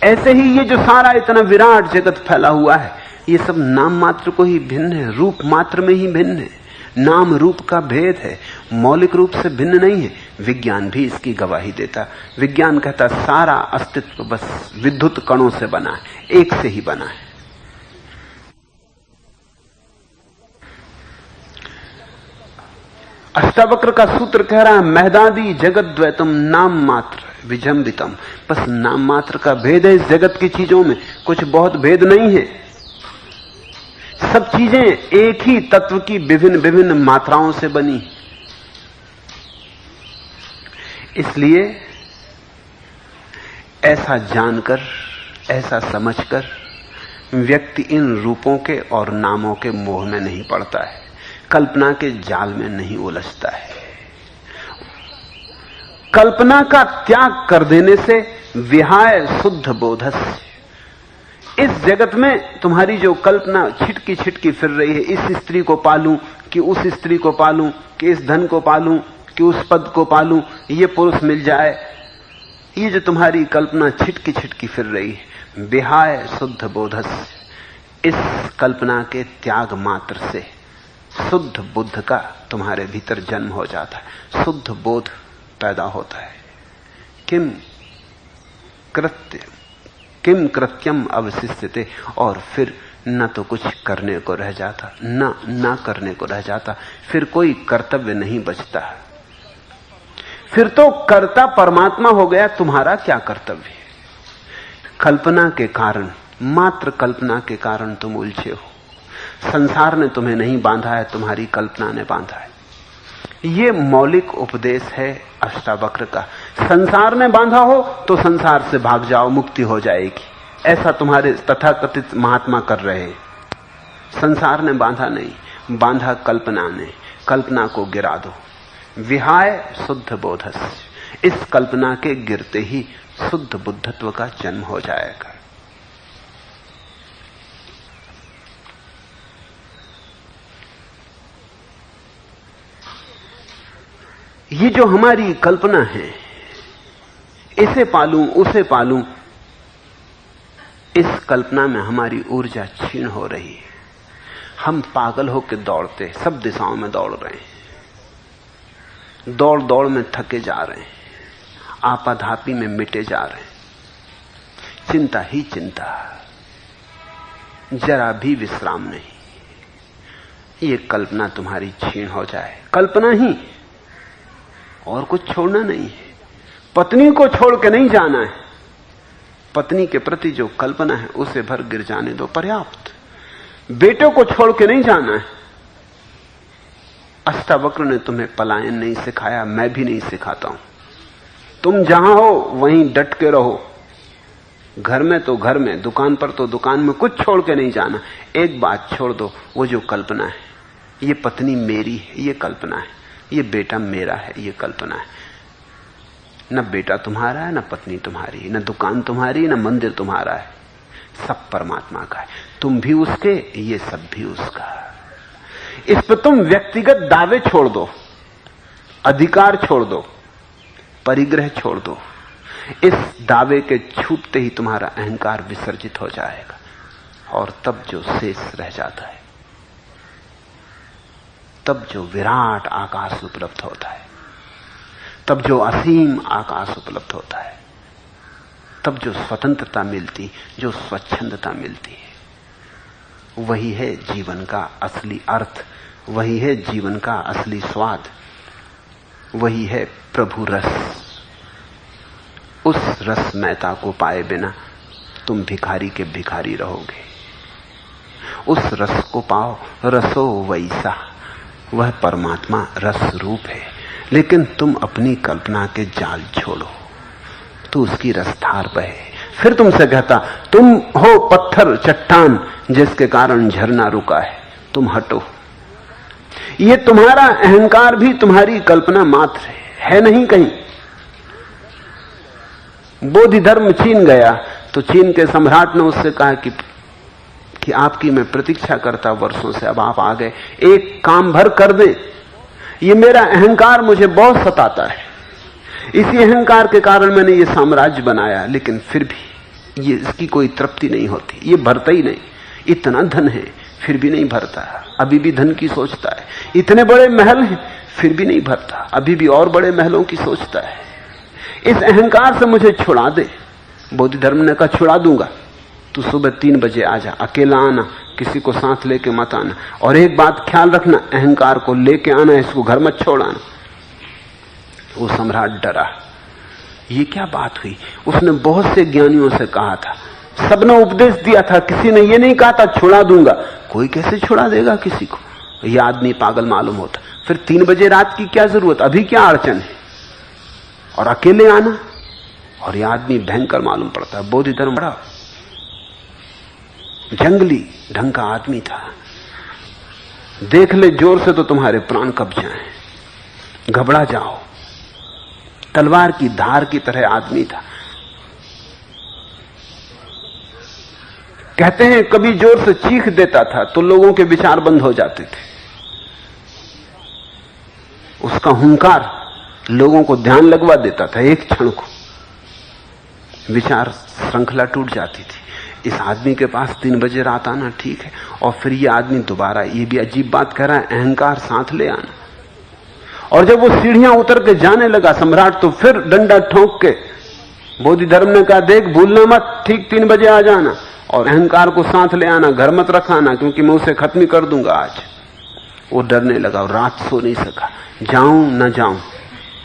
ऐसे ही ये जो सारा इतना विराट जगत फैला हुआ है, ये सब नाम मात्र को ही भिन्न है, रूप मात्र में ही भिन्न है। नाम रूप का भेद है, मौलिक रूप से भिन्न नहीं है। विज्ञान भी इसकी गवाही देता। विज्ञान कहता सारा अस्तित्व बस विद्युत कणों से बना है, एक से ही बना है। अष्टावक्र का सूत्र कह रहा है महदादि जगत द्वैतम नाम मात्र विजंबितम। बस नाम मात्र का भेद है इस जगत की चीजों में, कुछ बहुत भेद नहीं है। सब चीजें एक ही तत्व की विभिन्न विभिन्न मात्राओं से बनी। इसलिए ऐसा जानकर, ऐसा समझकर व्यक्ति इन रूपों के और नामों के मोह में नहीं पड़ता है, कल्पना के जाल में नहीं उलझता है। कल्पना का त्याग कर देने से विहाय शुद्ध बोधस्य, इस जगत में तुम्हारी जो कल्पना छिटकी छिटकी फिर रही है, इस स्त्री को पालूं कि उस स्त्री को पालूं, कि इस धन को पालूं कि उस पद को पालूं, ये पुरुष मिल जाए, ये जो तुम्हारी कल्पना छिटकी छिटकी फिर रही है, विहाय शुद्ध बोधस्य, इस कल्पना के त्याग मात्र से शुद्ध बुद्ध का तुम्हारे भीतर जन्म हो जाता है, शुद्ध बोध पैदा होता है। किम कृत्यम अवशिष्यते, और फिर न तो कुछ करने को रह जाता, न करने को रह जाता, फिर कोई कर्तव्य नहीं बचता। फिर तो कर्ता परमात्मा हो गया, तुम्हारा क्या कर्तव्य? कल्पना के कारण, मात्र कल्पना के कारण तुम उलझे हो। संसार ने तुम्हें नहीं बांधा है, तुम्हारी कल्पना ने बांधा है। ये मौलिक उपदेश है अष्टावक्र का। संसार ने बांधा हो तो संसार से भाग जाओ, मुक्ति हो जाएगी, ऐसा तुम्हारे तथाकथित महात्मा कर रहे हैं। संसार ने बांधा नहीं, बांधा कल्पना ने। कल्पना को गिरा दो, विहाय शुद्ध बोधस्य, इस कल्पना के गिरते ही शुद्ध बुद्धत्व का जन्म हो जाएगा। ये जो हमारी कल्पना है, इसे पालूं उसे पालूं, इस कल्पना में हमारी ऊर्जा क्षीण हो रही है। हम पागल होकर दौड़ते, सब दिशाओं में दौड़ रहे हैं, दौड़ दौड़ में थके जा रहे हैं, आपाधापी में मिटे जा रहे हैं, चिंता ही चिंता, जरा भी विश्राम नहीं। ये कल्पना तुम्हारी क्षीण हो जाए, कल्पना ही, और कुछ छोड़ना नहीं है। पत्नी को छोड़ के नहीं जाना है, पत्नी के प्रति जो कल्पना है उसे भर गिर जाने दो, पर्याप्त। बेटे को छोड़ के नहीं जाना है। अष्टावक्र ने तुम्हें पलायन नहीं सिखाया, मैं भी नहीं सिखाता हूं। तुम जहां हो वहीं डट के रहो। घर में तो घर में, दुकान पर तो दुकान में, कुछ छोड़ के नहीं जाना। एक बात छोड़ दो, वो जो कल्पना है, ये पत्नी मेरी है, ये कल्पना है, ये बेटा मेरा है, ये कल्पना है। न बेटा तुम्हारा है, न पत्नी तुम्हारी, न दुकान तुम्हारी, न मंदिर तुम्हारा है, सब परमात्मा का है। तुम भी उसके, ये सब भी उसका। इस पर तुम व्यक्तिगत दावे छोड़ दो, अधिकार छोड़ दो, परिग्रह छोड़ दो। इस दावे के छूटते ही तुम्हारा अहंकार विसर्जित हो जाएगा, और तब जो शेष रह जाता है, तब जो विराट आकाश उपलब्ध होता है, तब जो असीम आकाश उपलब्ध होता है, तब जो स्वतंत्रता मिलती, जो स्वच्छंदता मिलती है, वही है जीवन का असली अर्थ, वही है जीवन का असली स्वाद, वही है प्रभु रस। उस रसमयता को पाए बिना तुम भिखारी के भिखारी रहोगे। उस रस को पाओ, रसो वैसा, वह परमात्मा रस रूप है। लेकिन तुम अपनी कल्पना के जाल छोड़ो, तो उसकी रसधार बहे। फिर तुमसे कहता, तुम हो पत्थर चट्टान जिसके कारण झरना रुका है, तुम हटो। ये तुम्हारा अहंकार भी तुम्हारी कल्पना मात्र है नहीं कहीं। बोधि धर्म चीन गया तो चीन के सम्राट ने उससे कहा कि आपकी मैं प्रतीक्षा करता वर्षों से, अब आप आ गए, एक काम भर कर दें। ये मेरा अहंकार मुझे बहुत सताता है, इसी अहंकार के कारण मैंने ये साम्राज्य बनाया, लेकिन फिर भी ये इसकी कोई तृप्ति नहीं होती, ये भरता ही नहीं। इतना धन है फिर भी नहीं भरता, अभी भी धन की सोचता है। इतने बड़े महल हैं फिर भी नहीं भरता, अभी भी और बड़े महलों की सोचता है। इस अहंकार से मुझे छुड़ा दे। बोधि धर्म ने कहा, छुड़ा दूंगा, तू सुबह 3 बजे आ जा, अकेला आना, किसी को साथ लेके मत आना, और एक बात ख्याल रखना, अहंकार को लेके आना, इसको घर मत छोड़ाना। वो सम्राट डरा, ये क्या बात हुई? उसने बहुत से ज्ञानियों से कहा था, सबने उपदेश दिया था, किसी ने ये नहीं कहा था छुड़ा दूंगा। कोई कैसे छुड़ा देगा किसी को? ये आदमी पागल मालूम होता। फिर 3 बजे रात की क्या जरूरत, अभी क्या अड़चन है? और अकेले आना, और ये आदमी भयंकर मालूम पड़ता है। बोधि धर्म बड़ा जंगली ढंग का आदमी था, देख ले जोर से तो तुम्हारे प्राण कब जाएं, घबरा जाओ। तलवार की धार की तरह आदमी था। कहते हैं कभी जोर से चीख देता था तो लोगों के विचार बंद हो जाते थे। उसका हुंकार लोगों को ध्यान लगवा देता था, एक क्षण को विचार श्रृंखला टूट जाती थी। इस आदमी के पास 3 बजे रात आना ठीक है, और फिर ये आदमी दोबारा, ये भी अजीब बात कह रहा है, अहंकार साथ ले आना। और जब वो सीढ़ियां उतर के जाने लगा सम्राट, तो फिर डंडा ठोंक के बोधि धर्म ने कहा, देख भूलना मत, ठीक 3 बजे आ जाना, और अहंकार को साथ ले आना, घर मत रखाना, क्योंकि मैं उसे खत्म कर दूंगा आज। वो डरने लगा और रात सो नहीं सका, जाऊं न जाऊं,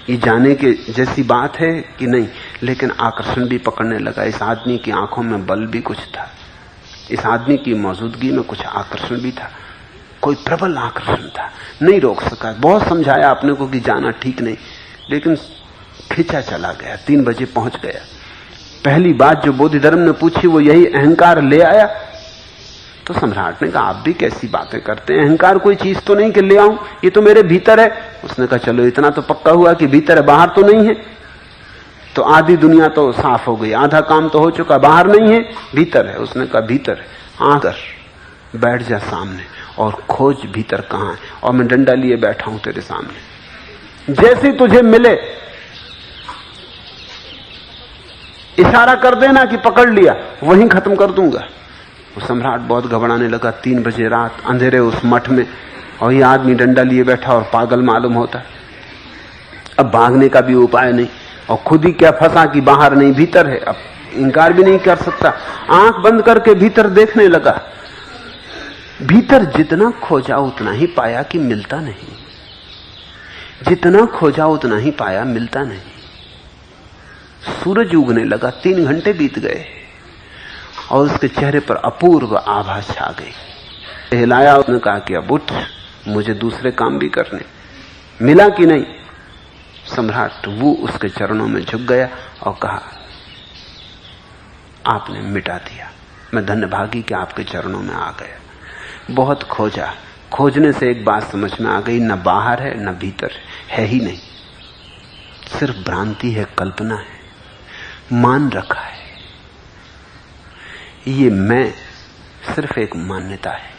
ये जाने के जैसी बात है कि नहीं। लेकिन आकर्षण भी पकड़ने लगा। इस आदमी की आंखों में बल भी कुछ था, इस आदमी की मौजूदगी में कुछ आकर्षण भी था, कोई प्रबल आकर्षण था। नहीं रोक सका, बहुत समझाया अपने को कि जाना ठीक नहीं, लेकिन खिंचा चला गया। 3 बजे पहुंच गया। पहली बात जो बोधि धर्म ने पूछी वो यही, अहंकार ले आया? तो सम्राट ने कहा, आप भी कैसी बातें करते हैं, अहंकार कोई चीज तो नहीं कि ले आऊं, ये तो मेरे भीतर है। उसने कहा, चलो इतना तो पक्का हुआ कि भीतर है, बाहर तो नहीं है। तो आधी दुनिया तो साफ हो गई, आधा काम तो हो चुका, बाहर नहीं है भीतर है। उसने कहा, भीतर है, आकर बैठ जा सामने और खोज भीतर कहां है, और मैं डंडा लिए बैठा हूं तेरे सामने। जैसे तुझे मिले इशारा कर देना कि पकड़ लिया, वहीं खत्म कर दूंगा। वो सम्राट बहुत घबराने लगा। 3 बजे रात, अंधेरे उस मठ में, और ये आदमी डंडा लिए बैठा और पागल मालूम होता। अब भागने का भी उपाय नहीं, और खुद ही क्या फंसा कि बाहर नहीं भीतर है। अब इनकार भी नहीं कर सकता। आंख बंद करके भीतर देखने लगा। भीतर जितना खोजा उतना ही पाया कि मिलता नहीं, जितना खोजा उतना ही पाया मिलता नहीं। सूरज उगने लगा, 3 घंटे बीत गए और उसके चेहरे पर अपूर्व आभा छा गई। हिलाया, उसने कहा कि अब उठ, मुझे दूसरे काम भी करने। मिला कि नहीं? सम्राट वो उसके चरणों में झुक गया और कहा, आपने मिटा दिया, मैं धन्यभागी कि आपके चरणों में आ गया। बहुत खोजा, खोजने से एक बात समझ में आ गई, न बाहर है न भीतर है ही नहीं, सिर्फ भ्रांति है, कल्पना है, मान रखा है। ये मैं सिर्फ एक मान्यता है,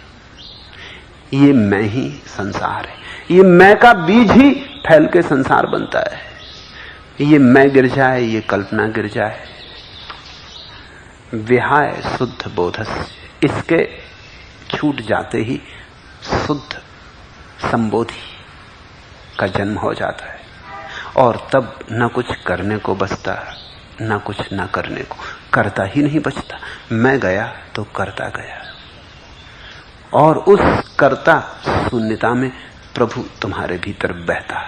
ये मैं ही संसार है। ये मैं का बीज ही फैल के संसार बनता है। ये मैं गिर जाए, ये कल्पना गिर जाए, विहाय शुद्ध बोधस्य, इसके छूट जाते ही शुद्ध संबोधि का जन्म हो जाता है। और तब न कुछ करने को बचता, न कुछ न करने को, करता ही नहीं बचता। मैं गया तो करता गया, और उस कर्ता शून्यता में प्रभु तुम्हारे भीतर बहता।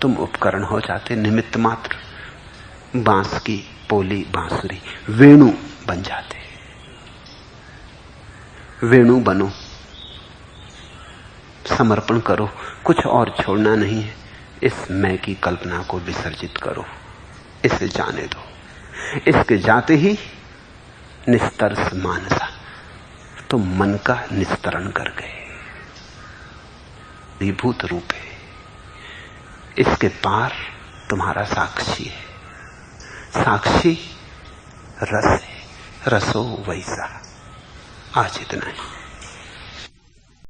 तुम उपकरण हो जाते, निमित्त मात्र, बांस की पोली बांसुरी, वेणु बन जाते। वेणु बनो, समर्पण करो, कुछ और छोड़ना नहीं है। इस मैं की कल्पना को विसर्जित करो, इसे जाने दो। इसके जाते ही निस्तरस मानसा, तुम मन का निस्तरण कर गए। विभूत रूप है, इसके पार तुम्हारा साक्षी है। साक्षी रस है, रसो वैसा। आज इतना ही।